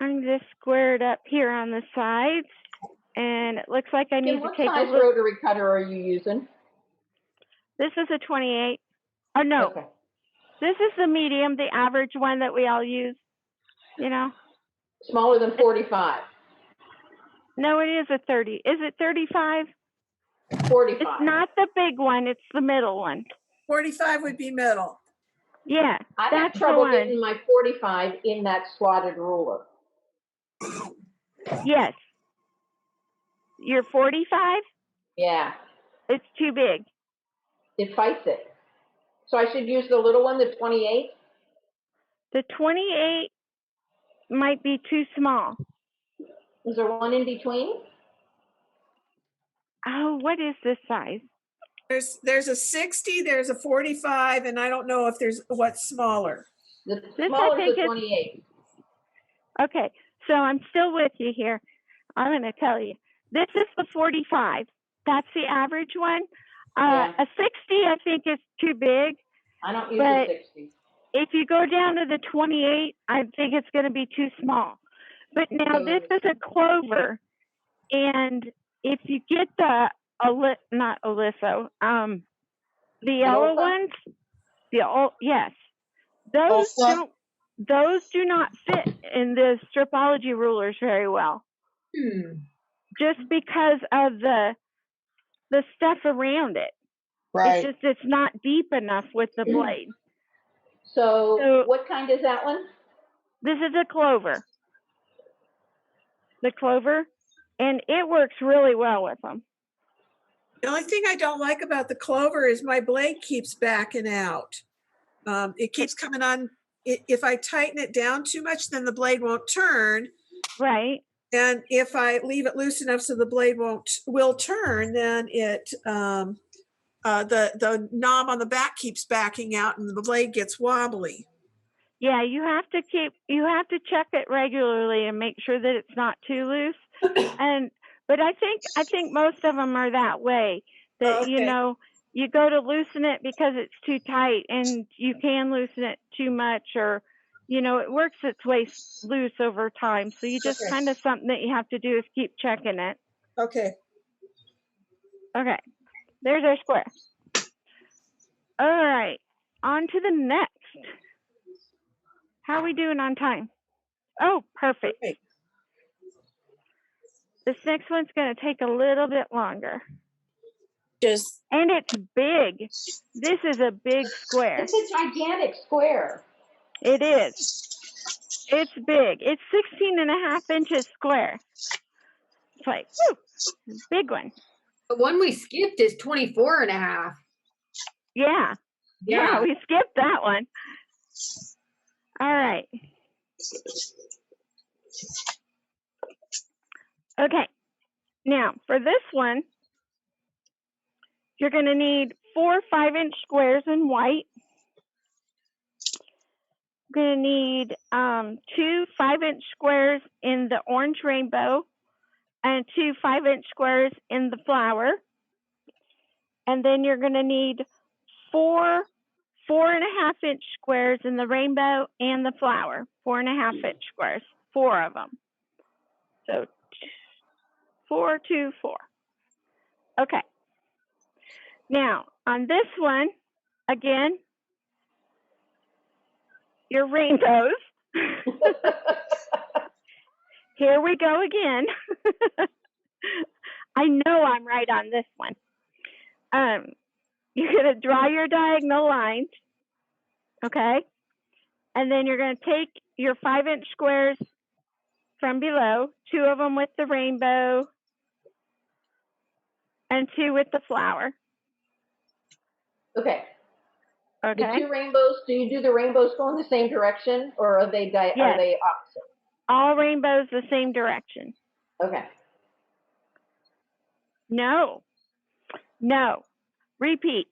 Speaker 1: I'm just squared up here on the sides, and it looks like I need to
Speaker 2: What
Speaker 1: take a
Speaker 2: size
Speaker 1: look.
Speaker 2: rotary cutter are you using?
Speaker 1: This is a 28. Oh no,
Speaker 2: Okay.
Speaker 1: this is the medium, the average one that we all use. You know.
Speaker 2: Smaller than 45.
Speaker 1: No, it is a 30. Is it 35?
Speaker 2: 45.
Speaker 1: It's not the big one. It's the middle one.
Speaker 3: 45 would be middle.
Speaker 1: Yeah,
Speaker 2: I have
Speaker 1: that's the
Speaker 2: trouble
Speaker 1: one.
Speaker 2: getting my 45 in that slotted ruler.
Speaker 1: Yes. You're 45?
Speaker 2: Yeah,
Speaker 1: It's too big.
Speaker 2: it fights it. So I should use the little one, the 28?
Speaker 1: The 28 might be too small.
Speaker 2: Is there one in between?
Speaker 1: Oh, what is this size?
Speaker 3: There's a 60, there's a 45, and I don't know if there's what's smaller.
Speaker 2: The
Speaker 1: This,
Speaker 2: smaller
Speaker 1: I
Speaker 2: is
Speaker 1: think,
Speaker 2: the
Speaker 1: is
Speaker 2: 28.
Speaker 1: okay. So I'm still with you here. I'm going to tell you. This is the 45. That's the average one.
Speaker 2: Yeah.
Speaker 1: A 60, I think, is too big.
Speaker 2: I don't use
Speaker 1: But
Speaker 2: the 60.
Speaker 1: if you go down to the 28, I think it's going to be too small. But now
Speaker 2: So-
Speaker 1: this is a clover, and if you get the not aliso, the yellow
Speaker 2: Alpha?
Speaker 1: ones, yes, those
Speaker 4: Alpha?
Speaker 1: do not fit in the stripology rulers very well, just because of the stuff around it.
Speaker 4: Right.
Speaker 1: It's not deep enough with the blade.
Speaker 2: So what kind is that one?
Speaker 1: This is a clover. The clover, and it works really well with them.
Speaker 3: The only thing I don't like about the clover is my blade keeps backing out. It keeps coming on. If I tighten it down too much, then the blade won't turn.
Speaker 1: Right.
Speaker 3: And if I leave it loose enough so the blade will turn, then it the knob on the back keeps backing out and the blade gets wobbly.
Speaker 1: Yeah, you have to check it regularly and make sure that it's not too loose. But I think most of them are that way. That
Speaker 3: Okay.
Speaker 1: you go to loosen it because it's too tight, and you can loosen it too much, or it works its way loose over time. So you just
Speaker 3: Okay.
Speaker 1: kind of something that you have to do is keep checking it.
Speaker 3: Okay.
Speaker 1: Okay, there's our square. All right, on to the next. How are we doing on time? Oh, perfect.
Speaker 3: Great.
Speaker 1: This next one's going to take a little bit longer.
Speaker 7: Just
Speaker 1: And it's big. This is a big square.
Speaker 2: It's a gigantic square.
Speaker 1: It is. It's big. It's 16.5 inches square. It's like, whew, big one.
Speaker 5: The one we skipped is 24.5.
Speaker 1: Yeah. Yeah, we skipped that one. All right. Okay. Now, for this one, you're going to need 4 5-inch squares in white. You're going to need 2 5-inch squares in the orange rainbow and 2 5-inch squares in the flower. And then you're going to need 4 4.5-inch squares in the rainbow and the flower. 4.5-inch squares, 4 of them. So 4, 2, 4. Okay. Now, on this one, again, your rainbows. Here we go again. I know I'm right on this one. You're going to draw your diagonal lines, okay? And then you're going to take your 5-inch squares from below, 2 of them with the rainbow and 2 with the flower.
Speaker 2: Okay.
Speaker 1: Okay.
Speaker 2: The 2 rainbows, do you do the rainbows go in the same direction, or are they
Speaker 1: Yes.
Speaker 2: are they opposite?
Speaker 1: All rainbows the same direction.
Speaker 2: Okay.
Speaker 1: No. No. Repeat.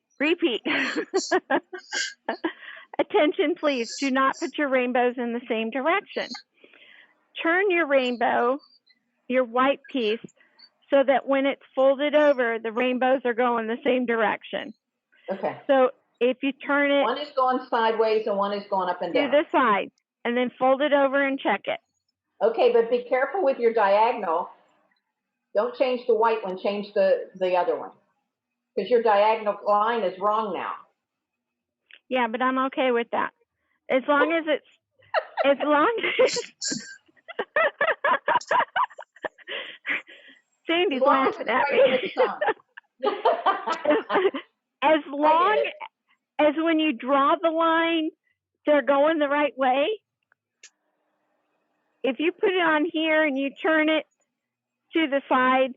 Speaker 1: Attention, please. Do not put your rainbows in the same direction. Turn your rainbow, your white piece, so that when it's folded over, the rainbows are going the same direction.
Speaker 2: Okay.
Speaker 1: So if you turn it
Speaker 2: One is going sideways and one is going up and
Speaker 1: to
Speaker 2: down.
Speaker 1: the side, and then fold it over and check it.
Speaker 2: Okay, but be careful with your diagonal. Don't change the white one, change the other one. Because your diagonal line is wrong now.
Speaker 1: Yeah, but I'm okay with that. As long as Sandy's laughing at me. As long as when you draw the line, they're going the right way. If you put it on here and you turn it to the side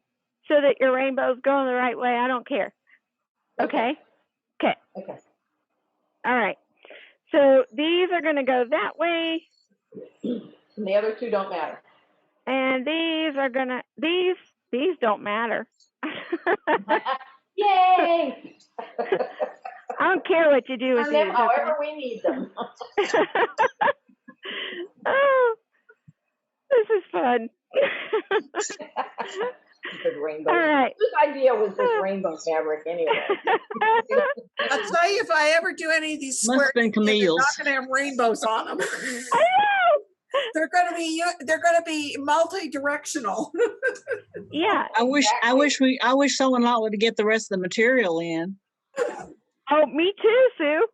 Speaker 1: so that your rainbow's going the right way, I don't care. Okay? Okay.
Speaker 2: Okay.
Speaker 1: All right. So these are going to go that way.
Speaker 2: And the other 2 don't matter.
Speaker 1: And these are going to, these don't matter.
Speaker 2: Yay!
Speaker 1: I don't care what you do with
Speaker 2: Turn them
Speaker 1: these.
Speaker 2: however we need them.
Speaker 1: Oh, this is fun.
Speaker 2: Rainbow.
Speaker 1: All right.
Speaker 2: Whose idea was this rainbow fabric anyway?
Speaker 3: I'll tell you, if I ever do any of these
Speaker 6: Must
Speaker 3: squares,
Speaker 6: have been
Speaker 3: they're
Speaker 6: Camille's.
Speaker 3: not going to have rainbows on them.
Speaker 1: I know.
Speaker 3: They're going to be multi-directional.
Speaker 1: Yeah.
Speaker 6: I wish someone lot would get the rest of the material in.
Speaker 1: Oh, me too, Sue.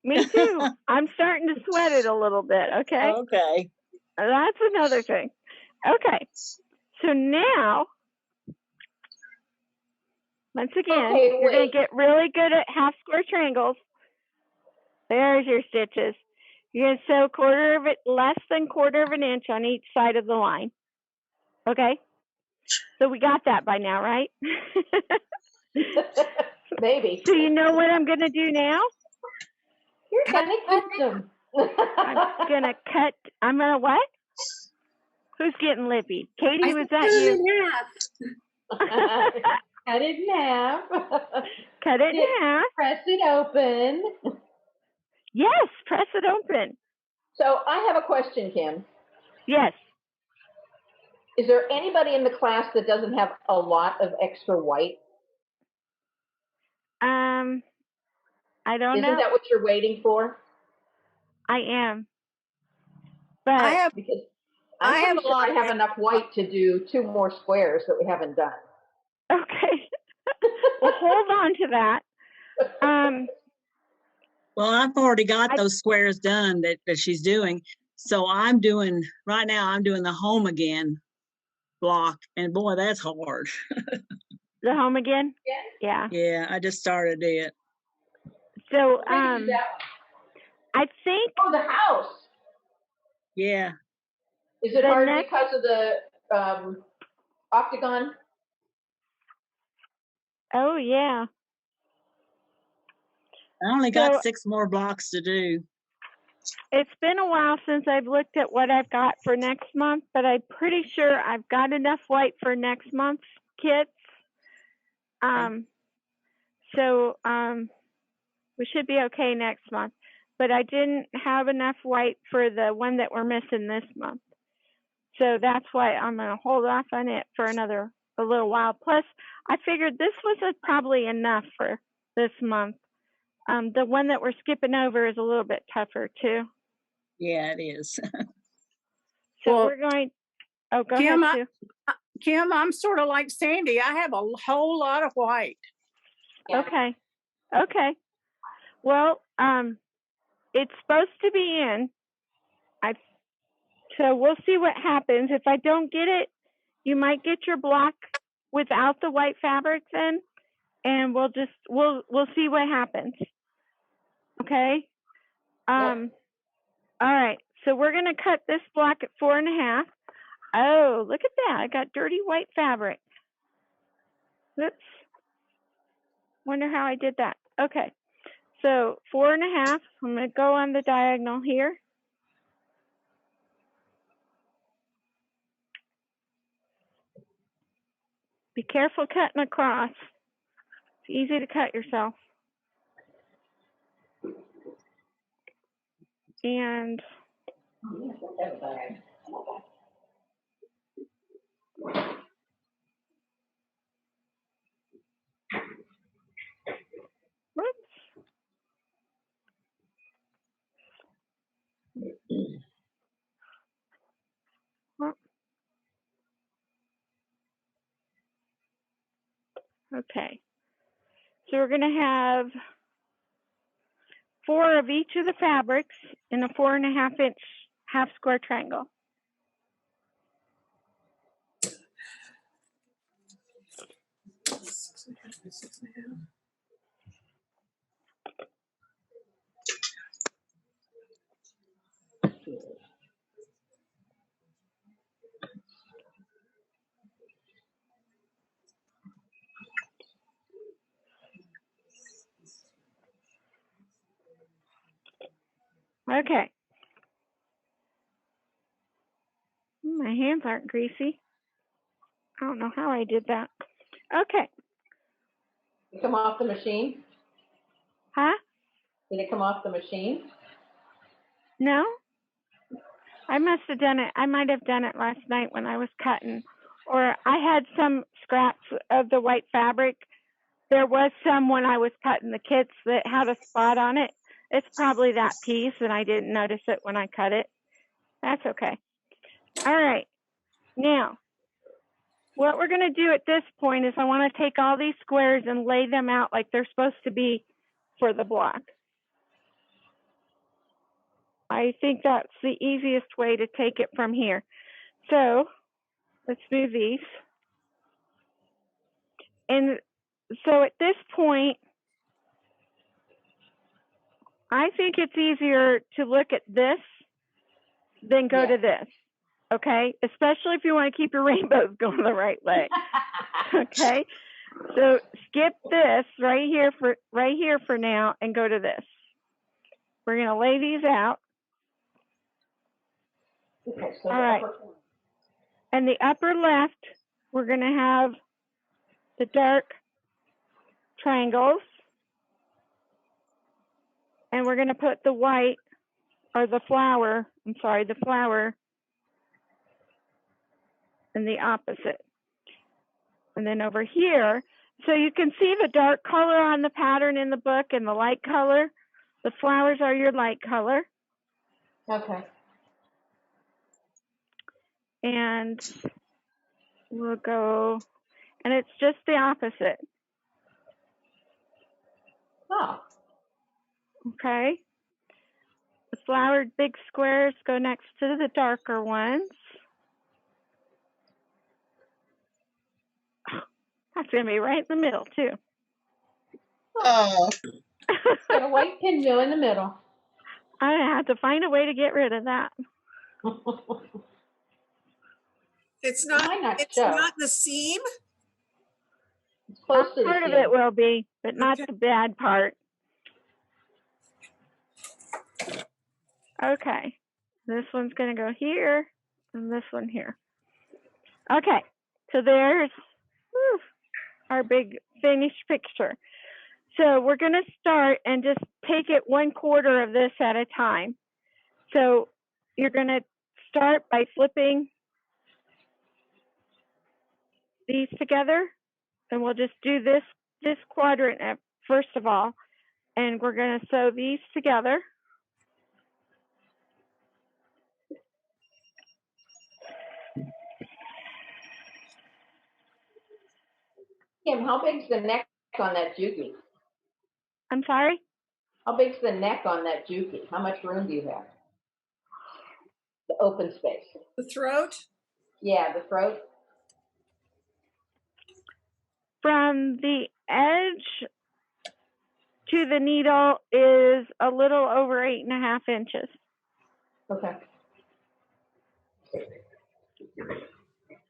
Speaker 1: Me too. I'm starting to sweat it a little bit. Okay.
Speaker 6: Okay.
Speaker 1: That's another thing. Okay. So now, once again,
Speaker 2: Okay,
Speaker 1: you're going
Speaker 2: wait.
Speaker 1: to get really good at half square triangles. There's your stitches. You're going to sew less than quarter of an inch on each side of the line. Okay? So we got that by now, right?
Speaker 2: Maybe.
Speaker 1: So you know what I'm going to do now?
Speaker 2: You're gonna cut them.
Speaker 1: I'm going to what? Who's getting lippy? Katie, was that
Speaker 5: cut it
Speaker 1: you?
Speaker 5: in half.
Speaker 2: Cut it in half.
Speaker 1: Cut it in half.
Speaker 2: Press it open.
Speaker 1: Yes, press it open.
Speaker 2: So I have a question, Kim.
Speaker 1: Yes.
Speaker 2: Is there anybody in the class that doesn't have a lot of extra white?
Speaker 1: I don't know.
Speaker 2: Isn't that what you're waiting for?
Speaker 1: I am. But
Speaker 2: Because I have enough white to do 2 more squares that we haven't done.
Speaker 1: hold on to that.
Speaker 6: Well, I've already got those squares done that she's doing. So I'm doing, right now, I'm doing the home again block. And boy, that's hard.
Speaker 1: The home again?
Speaker 2: Yeah.
Speaker 1: Yeah.
Speaker 6: Yeah, I just started it.
Speaker 1: So,
Speaker 2: What page is that one?
Speaker 1: I think.
Speaker 2: Oh, the house.
Speaker 6: Yeah.
Speaker 2: Is it
Speaker 1: The
Speaker 2: hard
Speaker 1: next-
Speaker 2: because of the octagon?
Speaker 1: Oh, yeah.
Speaker 6: I only got 6 more blocks to do.
Speaker 1: It's been a while since I've looked at what I've got for next month, but I'm pretty sure I've got enough white for next month's kits. So we should be okay next month. But I didn't have enough white for the one that we're missing this month. So that's why I'm going to hold off on it for a little while. Plus, I figured this was probably enough for this month. The one that we're skipping over is a little bit tougher too.
Speaker 6: Yeah, it is.
Speaker 1: So
Speaker 8: Well,
Speaker 1: we're going, oh, go
Speaker 8: Kim,
Speaker 1: ahead, Sue.
Speaker 8: Kim, I'm sort of like Sandy. I have a whole lot of white.
Speaker 2: Yeah.
Speaker 1: Okay. Okay. Well, it's supposed to be in. So we'll see what happens. If I don't get it, you might get your block without the white fabrics in, and we'll see what happens. Okay. All right. So we're gonna cut this block at 4.5. Oh, look at that! I got dirty white fabric. Oops. Wonder how I did that. Okay. So 4.5. I'm gonna go on the diagonal here. Be careful cutting across. It's easy to cut yourself. And whoops. Okay. So we're gonna have 4 of each of the fabrics in a 4.5 inch half square triangle. Okay. My hands aren't greasy. I don't know how I did that. Okay.
Speaker 2: Did it come off the machine?
Speaker 1: Huh?
Speaker 2: Did it come off the machine?
Speaker 1: No? I must have done it. I might have done it last night when I was cutting. Or I had some scraps of the white fabric. There was some when I was cutting the kits that had a spot on it. It's probably that piece, and I didn't notice it when I cut it. That's okay. All right. Now, what we're going to do at this point is I want to take all these squares and lay them out like they're supposed to be for the block. I think that's the easiest way to take it from here. So let's move these. And so at this point, I think it's easier to look at this than go to this. Okay, especially if you want to keep your rainbows going the right way. Okay, so skip this right here for now and go to this. We're going to lay these out.
Speaker 2: Okay, so
Speaker 1: all right. And the upper left, we're going to have the dark triangles, and we're going to put the white or the flower. I'm sorry, the flower in the opposite. And then over here, so you can see the dark color on the pattern in the book and the light color. The flowers are your light color.
Speaker 2: Okay.
Speaker 1: And we'll go, and it's just the opposite. Okay. The flowered big squares go next to the darker ones. That's going to be right in the middle, too.
Speaker 4: Oh,
Speaker 2: Got a white pinwheel in the middle.
Speaker 1: I have to find a way to get rid of that.
Speaker 3: It's
Speaker 2: Might
Speaker 3: not,
Speaker 2: not
Speaker 3: it's
Speaker 2: show.
Speaker 3: not the seam?
Speaker 2: It's close to the
Speaker 1: Part of
Speaker 2: seam.
Speaker 1: it will be, but not
Speaker 3: Okay.
Speaker 1: the bad part. Okay. This one's going to go here, and this one here. Okay. So there's our big finished picture. So we're going to start and just take it 1/4 of this at a time. So you're going to start by flipping these together, and we'll just do this quadrant at, first of all, and we're going to sew these together.
Speaker 2: Kim, how big's the neck on that Juki?
Speaker 1: I'm sorry?
Speaker 2: How big's the neck on that Juki? How much room do you have? The open space.
Speaker 3: The throat?
Speaker 2: Yeah, the throat.
Speaker 1: From the edge to the needle is a little over 8.5 inches.
Speaker 2: Okay.
Speaker 1: So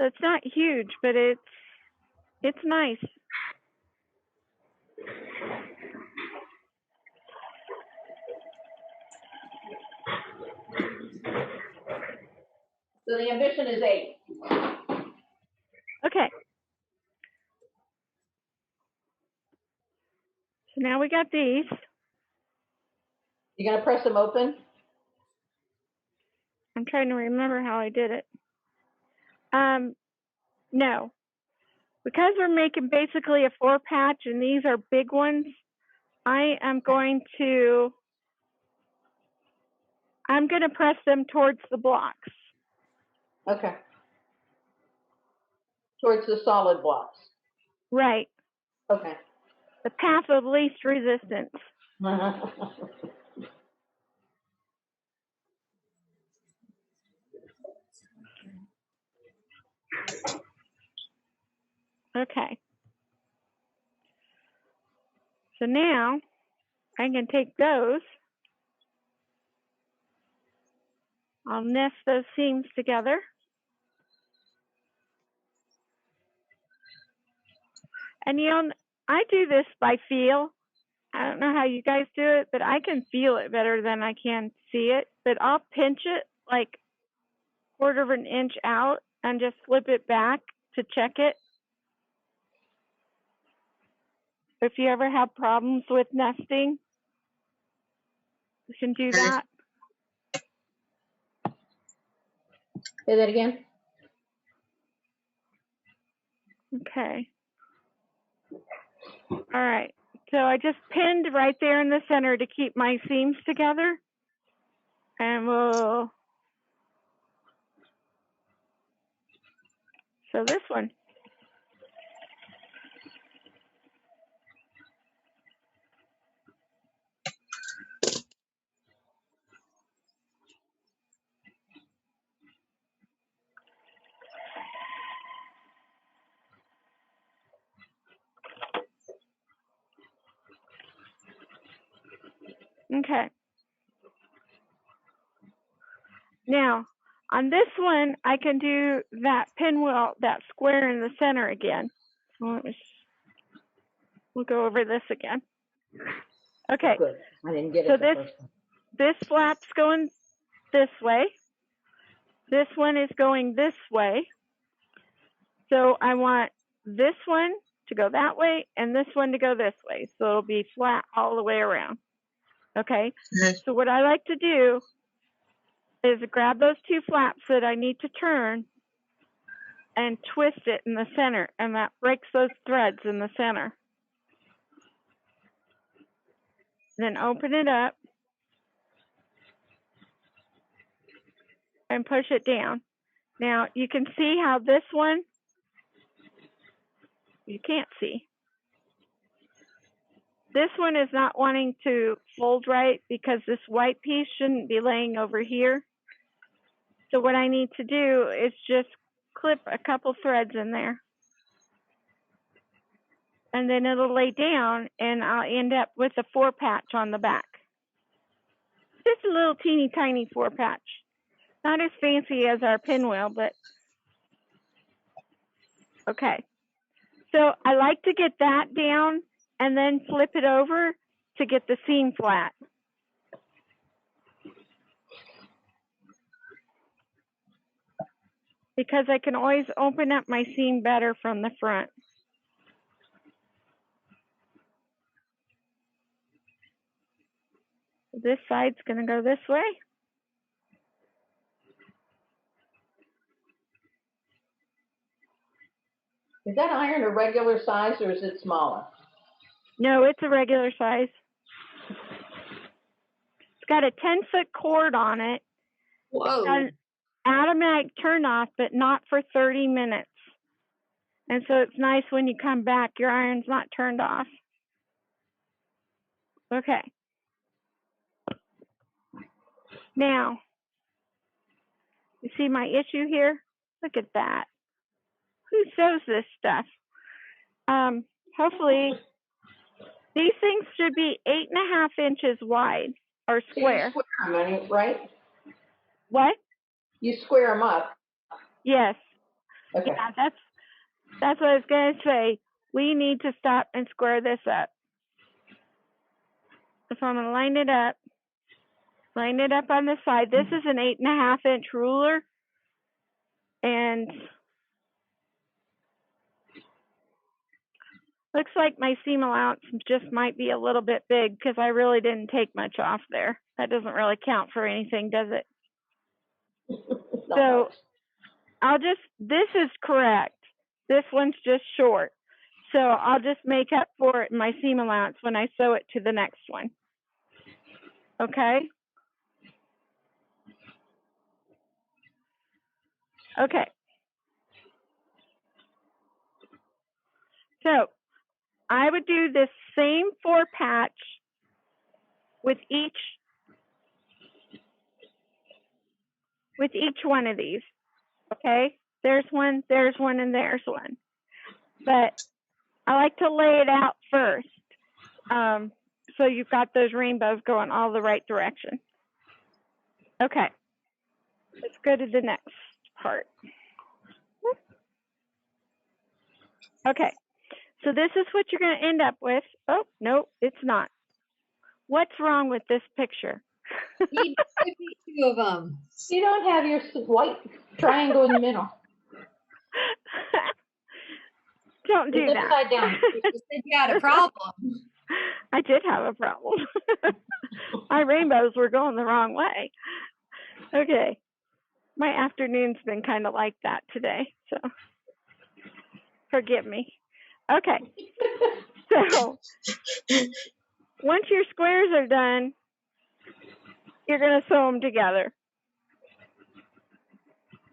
Speaker 1: it's not huge, but it's nice.
Speaker 2: So the ambition is 8.
Speaker 1: Okay. So now we got these.
Speaker 2: You gonna press them open?
Speaker 1: I'm trying to remember how I did it. No. Because we're making basically a 4-patch and these are big ones, I'm going to press them towards the blocks.
Speaker 2: Okay. Towards the solid blocks.
Speaker 1: Right.
Speaker 2: Okay.
Speaker 1: The path of least resistance. Okay. So now I can take those. I'll nest those seams together. And I do this by feel. I don't know how you guys do it, but I can feel it better than I can see it. But I'll pinch it like 1/4 of an inch out and just flip it back to check it. If you ever have problems with nesting, you can do
Speaker 4: okay.
Speaker 1: that.
Speaker 2: Say that again.
Speaker 1: Okay. All right. So I just pinned right there in the center to keep my seams together. And we'll sew this one. Okay. Now, on this one, I can do that pinwheel, that square in the center again. So we'll go over this again. Okay.
Speaker 2: Good. I didn't get it
Speaker 1: So
Speaker 2: the first time.
Speaker 1: this flap's going this way. This one is going this way. So I want this one to go that way and this one to go this way. So it'll be flat all the way around. Okay.
Speaker 4: Okay.
Speaker 1: So what I like to do is grab those 2 flaps that I need to turn and twist it in the center, and that breaks those threads in the center. Then open it up and push it down. Now you can see how this one, you can't see. this one is not wanting to fold right because this white piece shouldn't be laying over here. So what I need to do is just clip a couple threads in there. And then it'll lay down and I'll end up with a 4-patch on the back. Just a little teeny tiny 4-patch. Not as fancy as our pinwheel, but okay. So I like to get that down and then flip it over to get the seam flat. Because I can always open up my seam better from the front. This side's going to go this way.
Speaker 2: Is that iron a regular size or is it smaller?
Speaker 1: No, it's a regular size. It's got a 10-foot cord on it.
Speaker 5: Whoa.
Speaker 1: It's got an automatic turn off, but not for 30 minutes. And so it's nice when you come back, your iron's not turned off. Okay. Now, you see my issue here? Look at that. Who sews this stuff? Hopefully, these things should be 8.5 inches wide or square.
Speaker 2: So you square them, right?
Speaker 1: What?
Speaker 2: You square them up.
Speaker 1: Yes.
Speaker 2: Okay.
Speaker 1: Yeah, that's what I was going to say. We need to stop and square this up. So I'm going to line it up on the side. This is an 8.5 inch ruler. And looks like my seam allowance just might be a little bit big because I really didn't take much off there. That doesn't really count for anything, does it? So this is correct. This one's just short. So I'll just make up for it in my seam allowance when I sew it to the next one. Okay? Okay. So I would do this same 4-patch with each one of these. Okay? There's one, and there's one. But I like to lay it out first. So you've got those rainbows going all the right direction. Okay. Let's go to the next part. Okay. So this is what you're going to end up with. Oh, no, it's not. What's wrong with this picture?
Speaker 5: You need 2 of them.
Speaker 2: You don't have your white triangle in the middle.
Speaker 1: Don't do
Speaker 2: It's
Speaker 1: that.
Speaker 2: upside down.
Speaker 5: You said you had a problem.
Speaker 1: I did have a problem. My rainbows were going the wrong way. Okay. My afternoon's been kind of like that today, so forgive me. Okay. So once your squares are done, you're going to sew them together.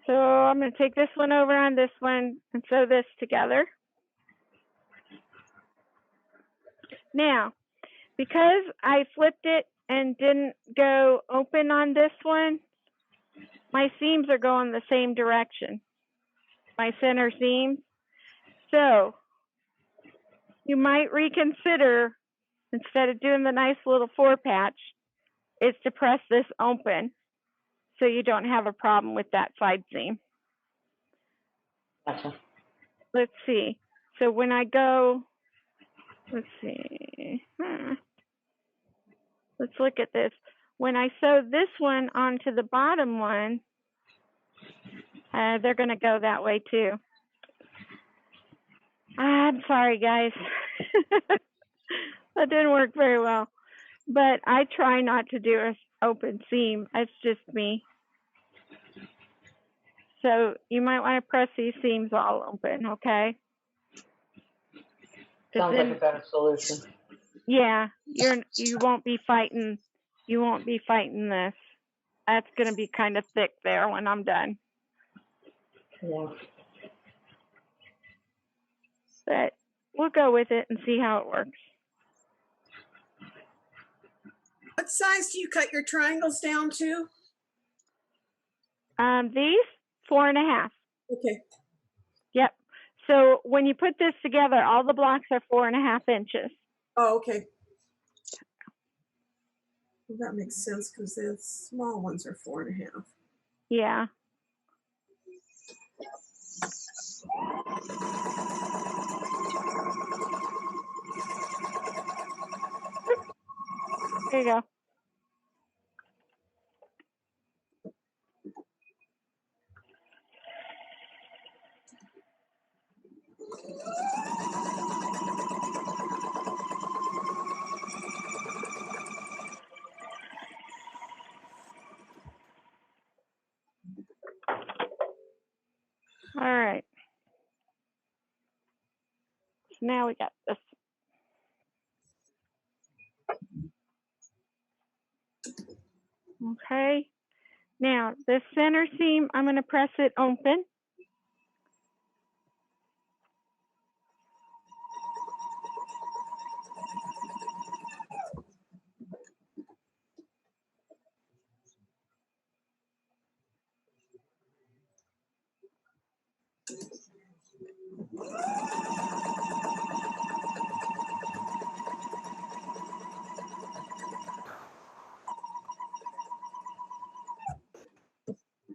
Speaker 1: So I'm going to take this one over on this one and sew this together. Now, because I flipped it and didn't go open on this one, my seams are going the same direction, my center seams. So you might reconsider, instead of doing the nice little 4-patch, is to press this open so you don't have a problem with that side seam.
Speaker 2: Gotcha.
Speaker 1: Let's see. So when I go, let's see. Let's look at this. When I sew this one onto the bottom one, they're going to go that way too. I'm sorry, guys. That didn't work very well. But I try not to do an open seam. It's just me. So you might want to press these seams all open, okay?
Speaker 2: Sounds like a better solution.
Speaker 1: Yeah, you won't be fighting. You won't be fighting this. That's going to be kind of thick there when I'm done.
Speaker 2: Yeah.
Speaker 1: But we'll go with it and see how it works.
Speaker 3: size do you cut your triangles down to?
Speaker 1: These 4.5.
Speaker 3: Okay.
Speaker 1: Yep. So when you put this together, all the blocks are 4.5 inches.
Speaker 3: Oh, okay. Well, that makes sense because the small ones are 4.5.
Speaker 1: Yeah. There you go. All right. So now we got this. Okay. Now this center seam, I'm going to press it open.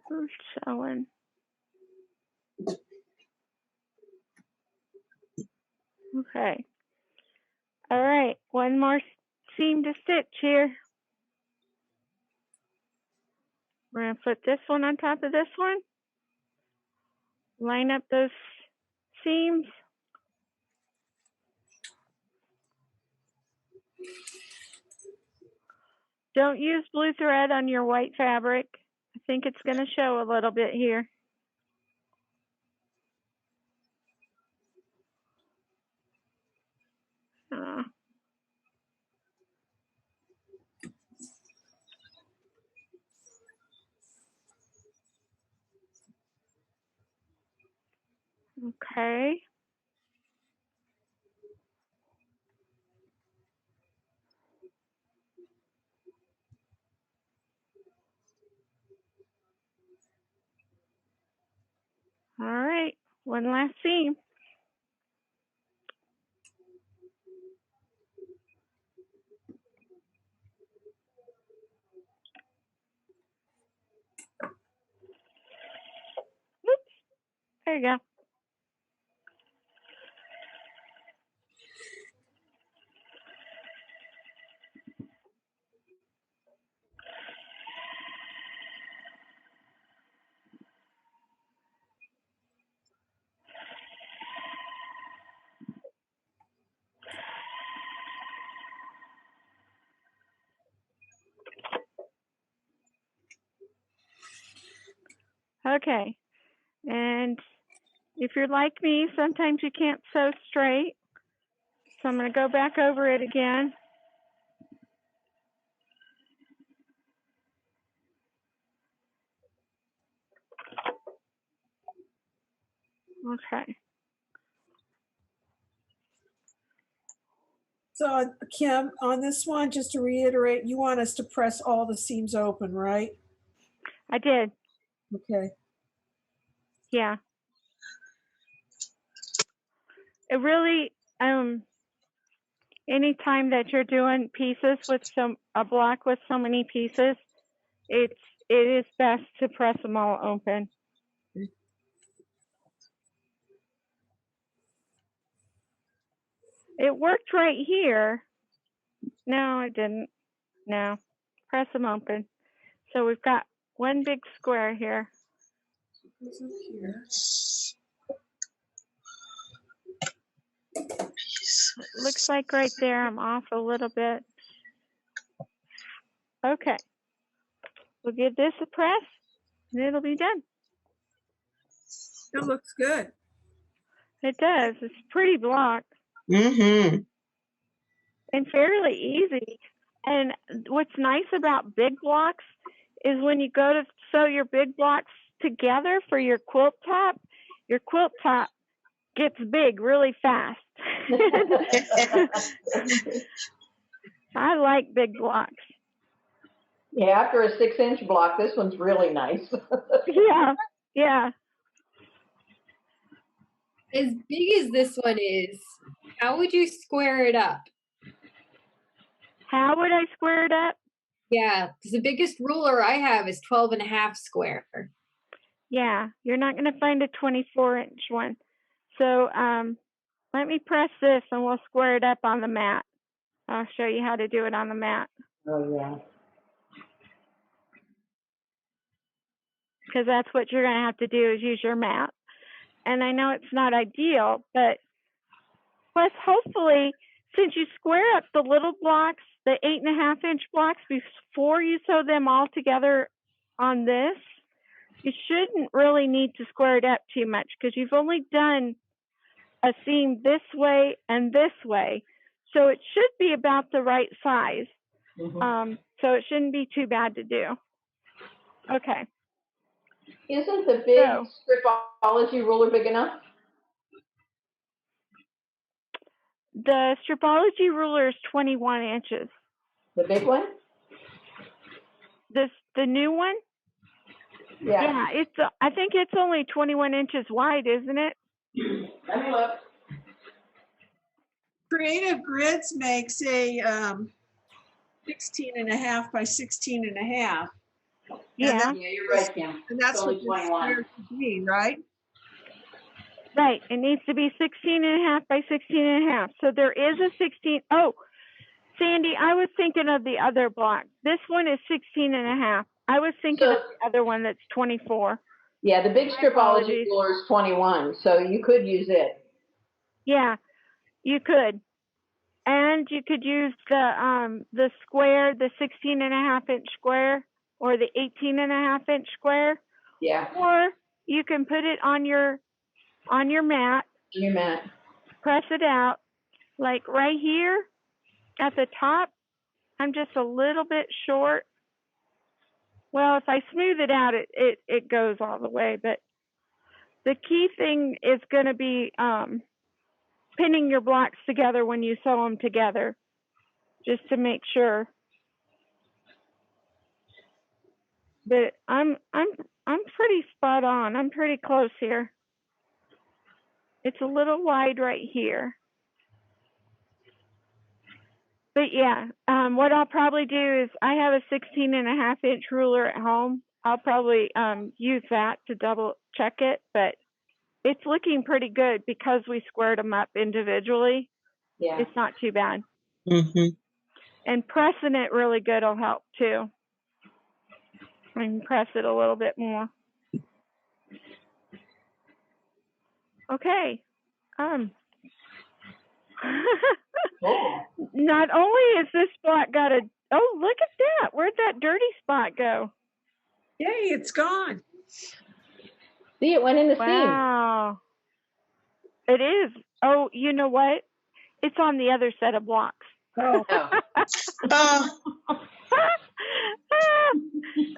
Speaker 1: Who's showing? Okay. All right. One more seam to stitch here. We're going to put this one on top of this one. Line up those seams. Don't use blue thread on your white fabric. I think it's going to show a little bit here. Okay. All right. One last seam. Oops. There you go. Okay. And if you're like me, sometimes you can't sew straight. So I'm going to go back over it again. Okay.
Speaker 3: So Kim, on this one, just to reiterate, you want us to press all the seams open, right?
Speaker 1: I did.
Speaker 3: Okay.
Speaker 1: Yeah. It really, anytime that you're doing pieces with a block with so many pieces, it is best to press them all open. It worked right here. No, it didn't. No, press them open. So we've got one big square here. Looks like right there I'm off a little bit. Okay. We'll give this a press and it'll be done.
Speaker 3: It looks good.
Speaker 1: It does. It's a pretty block.
Speaker 4: Mm-hmm.
Speaker 1: And fairly easy. And what's nice about big blocks is when you go to sew your big blocks together for your quilt top gets big really fast. I like big blocks.
Speaker 2: Yeah, after a 6-inch block, this one's really nice.
Speaker 1: Yeah, yeah.
Speaker 5: As big as this one is, how would you square it up?
Speaker 1: How would I square it up?
Speaker 5: Yeah, because the biggest ruler I have is 12.5 square.
Speaker 1: Yeah, you're not going to find a 24-inch one. So let me press this and we'll square it up on the mat. I'll show you how to do it on the mat.
Speaker 2: Oh, yeah.
Speaker 1: Because that's what you're going to have to do is use your mat. And I know it's not ideal, but plus hopefully, since you square up the little blocks, the 8.5-inch blocks, before you sew them all together on this, you shouldn't really need to square it up too much because you've only done a seam this way and this way. So it should be about the right size. So it shouldn't be too bad to do. Okay.
Speaker 2: Isn't the big
Speaker 1: So,
Speaker 2: stripology ruler big enough?
Speaker 1: the stripology ruler is 21 inches.
Speaker 2: The big one?
Speaker 1: The new one?
Speaker 2: Yeah.
Speaker 1: Yeah, I think it's only 21 inches wide, isn't it?
Speaker 2: Let me look.
Speaker 3: Creative Grids makes a 16.5 by 16.5.
Speaker 1: Yeah.
Speaker 2: Yeah, you're right, Kim.
Speaker 3: And that's
Speaker 2: It's
Speaker 3: what
Speaker 2: only
Speaker 3: this
Speaker 2: 21.
Speaker 3: square should be, right?
Speaker 1: Right. It needs to be 16.5 by 16.5. So there is a 16. Oh, Sandy, I was thinking of the other block. This one is 16.5. I was thinking of the other one that's 24.
Speaker 2: Yeah, the big
Speaker 1: My
Speaker 2: stripology
Speaker 1: apologies.
Speaker 2: ruler is 21, so you could use it.
Speaker 1: Yeah, you could. And you could use the square, the 16.5-inch square or the 18.5-inch square.
Speaker 2: Yeah.
Speaker 1: Or you can put it on your mat,
Speaker 2: Your mat.
Speaker 1: press it out, like right here at the top. I'm just a little bit short. Well, if I smooth it out, it goes all the way. But the key thing is going to be pinning your blocks together when you sew them together, just to make sure. But I'm pretty spot on. I'm pretty close here. It's a little wide right here. But yeah, what I'll probably do is I have a 16.5-inch ruler at home. I'll probably use that to double check it, but it's looking pretty good because we squared them up individually.
Speaker 2: Yeah.
Speaker 1: It's not too bad.
Speaker 6: Mm-hmm.
Speaker 1: And pressing it really good will help too. I can press it a little bit more. Okay. Not only is this spot got a, oh, look at that. Where'd that dirty spot go?
Speaker 3: Yay, it's gone.
Speaker 2: See, it went in the seam.
Speaker 1: Wow. It is. Oh, you know what? It's on the other set of blocks.
Speaker 3: Oh.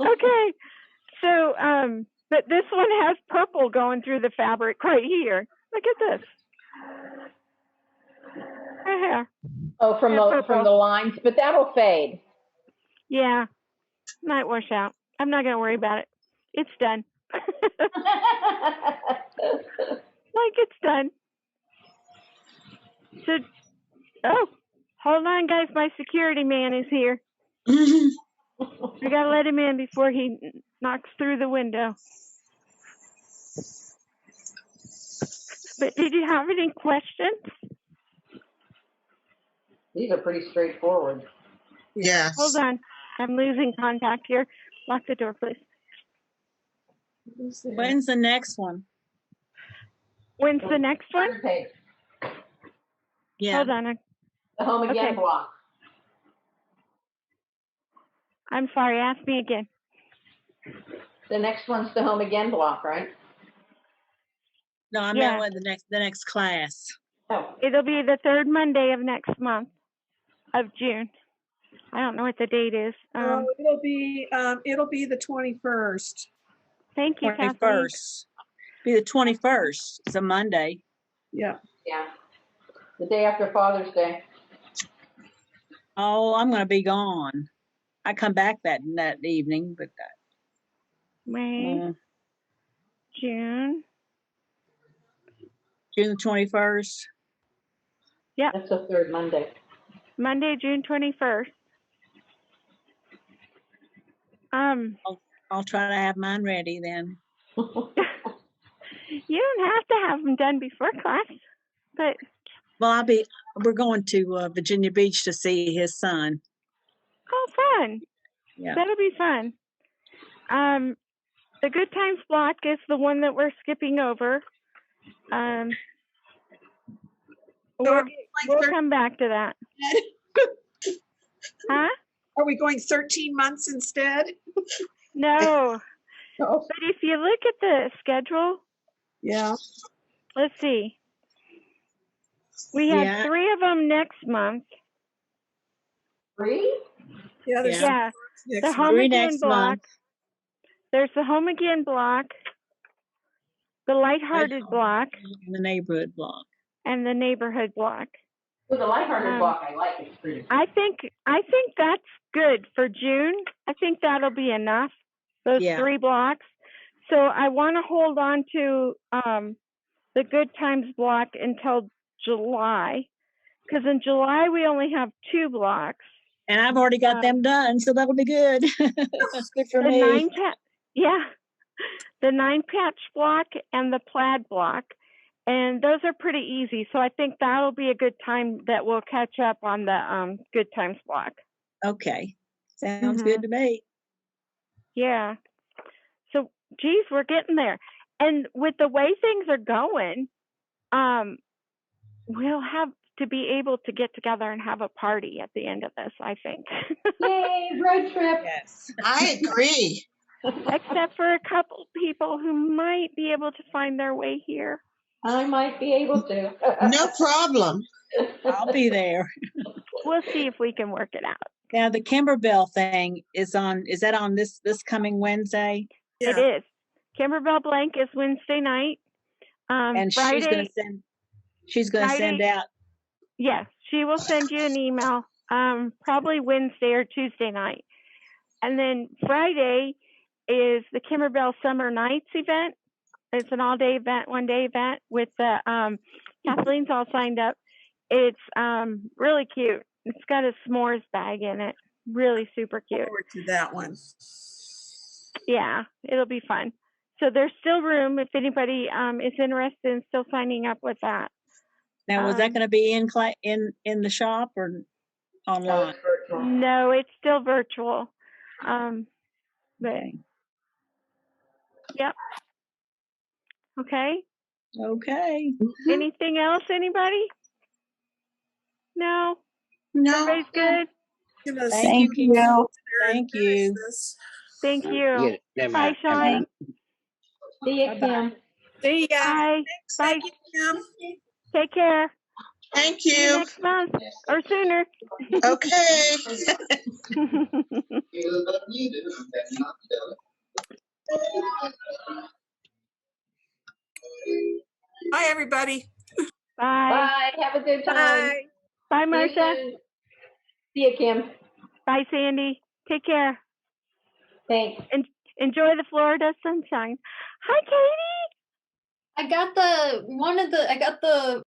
Speaker 1: Okay. So, but this one has purple going through the fabric right here. Look at this.
Speaker 2: Oh, from the lines, but that'll fade.
Speaker 1: Yeah, might wash out. I'm not gonna worry about it. It's done. Like it's done. So, oh, hold on, guys. My security man is here. I gotta let him in before he knocks through the window. But did you have any questions?
Speaker 2: These are pretty straightforward.
Speaker 4: Yes.
Speaker 1: Hold on. I'm losing contact here. Lock the door, please.
Speaker 6: When's the next one?
Speaker 1: When's the next one?
Speaker 2: Turn page.
Speaker 6: Yeah.
Speaker 1: Hold on.
Speaker 2: The home again
Speaker 1: Okay.
Speaker 2: block.
Speaker 1: I'm sorry. Ask me again.
Speaker 2: The next one's the home again block, right?
Speaker 6: No, I
Speaker 1: Yeah.
Speaker 6: meant with the next class.
Speaker 2: Oh.
Speaker 1: It'll be the third Monday of next month of June. I don't know what the date is.
Speaker 3: It'll be the 21st.
Speaker 1: Thank you, Kathleen.
Speaker 6: 21st. Be the 21st. It's a Monday.
Speaker 3: Yeah.
Speaker 2: Yeah. The day after Father's Day.
Speaker 6: Oh, I'm going to be gone. I come back that evening, but
Speaker 1: May, June.
Speaker 6: June the 21st.
Speaker 2: That's the third Monday.
Speaker 1: Monday, June 21st.
Speaker 6: I'll try to have mine ready then.
Speaker 1: You don't have to have them done before class, but
Speaker 6: Well, we're going to Virginia Beach to see his son.
Speaker 1: oh, fun.
Speaker 6: Yeah.
Speaker 1: That'll be fun. The good times block is the one that we're skipping over. We'll come back to that. Huh?
Speaker 3: Are we going 13 months instead?
Speaker 1: No.
Speaker 3: Oh.
Speaker 1: But if you look at the schedule,
Speaker 3: Yeah.
Speaker 1: let's see. We have 3 of them next month.
Speaker 2: 3?
Speaker 3: Yeah, there's
Speaker 1: Yeah. The home
Speaker 6: 3
Speaker 1: again
Speaker 6: next
Speaker 1: block.
Speaker 6: month.
Speaker 1: There's the home again block, the lighthearted block,
Speaker 6: And the neighborhood block.
Speaker 1: and the neighborhood block.
Speaker 2: Well, the lighthearted block I like. It's pretty.
Speaker 1: I think that's good for June. I think that'll be enough. Those 3 blocks. So I want to hold on to the good times block until July, because in July we only have 2 blocks.
Speaker 6: And I've already got them done, so that'll be good. Good for
Speaker 1: the
Speaker 6: me.
Speaker 1: The 9 patch block and the plaid block. And those are pretty easy. So I think that'll be a good time that we'll catch up on the good times block.
Speaker 6: Okay. Sounds good to me.
Speaker 1: Yeah. So, geez, we're getting there. And with the way things are going, we'll have to be able to get together and have a party at the end of this, I think.
Speaker 2: Yay, road trip.
Speaker 6: Yes.
Speaker 4: I agree.
Speaker 1: Except for a couple people who might be able to find their way here.
Speaker 2: I might be able to.
Speaker 4: No problem.
Speaker 6: I'll be there.
Speaker 1: We'll see if we can work it out.
Speaker 6: Now the Kimberbell thing is that on this coming Wednesday?
Speaker 3: Yeah.
Speaker 1: It is. Kimberbell Blank is Wednesday night.
Speaker 6: And
Speaker 1: Friday,
Speaker 6: she's gonna send out.
Speaker 1: Yes, she will send you an email, probably Wednesday or Tuesday night. And then Friday is the Kimberbell Summer Nights event. It's an all-day event, one-day event with the Kathleen's all signed up. It's really cute. It's got a s'mores bag in it. Really super cute.
Speaker 3: Forward to that one.
Speaker 1: Yeah, it'll be fun. So there's still room if anybody is interested in still signing up with that.
Speaker 6: Now, was that going to be in the shop or online?
Speaker 1: No, it's still virtual. But yep. Okay.
Speaker 6: Okay.
Speaker 1: Anything else, anybody? No?
Speaker 4: No.
Speaker 1: Everybody's good?
Speaker 6: Thank you. Thank you.
Speaker 1: Thank you.
Speaker 9: Yeah,
Speaker 1: Bye, Sean.
Speaker 2: See you, Kim.
Speaker 3: See ya.
Speaker 1: Bye. Bye.
Speaker 3: Thank you, Kim.
Speaker 1: Take care.
Speaker 4: Thank
Speaker 1: See you
Speaker 4: you.
Speaker 1: next month or sooner.
Speaker 4: Okay.
Speaker 3: Bye, everybody.
Speaker 1: Bye.
Speaker 2: Bye. Have a good time.
Speaker 3: Bye.
Speaker 1: Bye,
Speaker 2: See you
Speaker 1: Marcia.
Speaker 2: soon. See you, Kim.
Speaker 1: Bye, Sandy. Take care.
Speaker 2: Thanks.
Speaker 1: Enjoy the Florida sunshine. Hi, Katie.
Speaker 5: I got the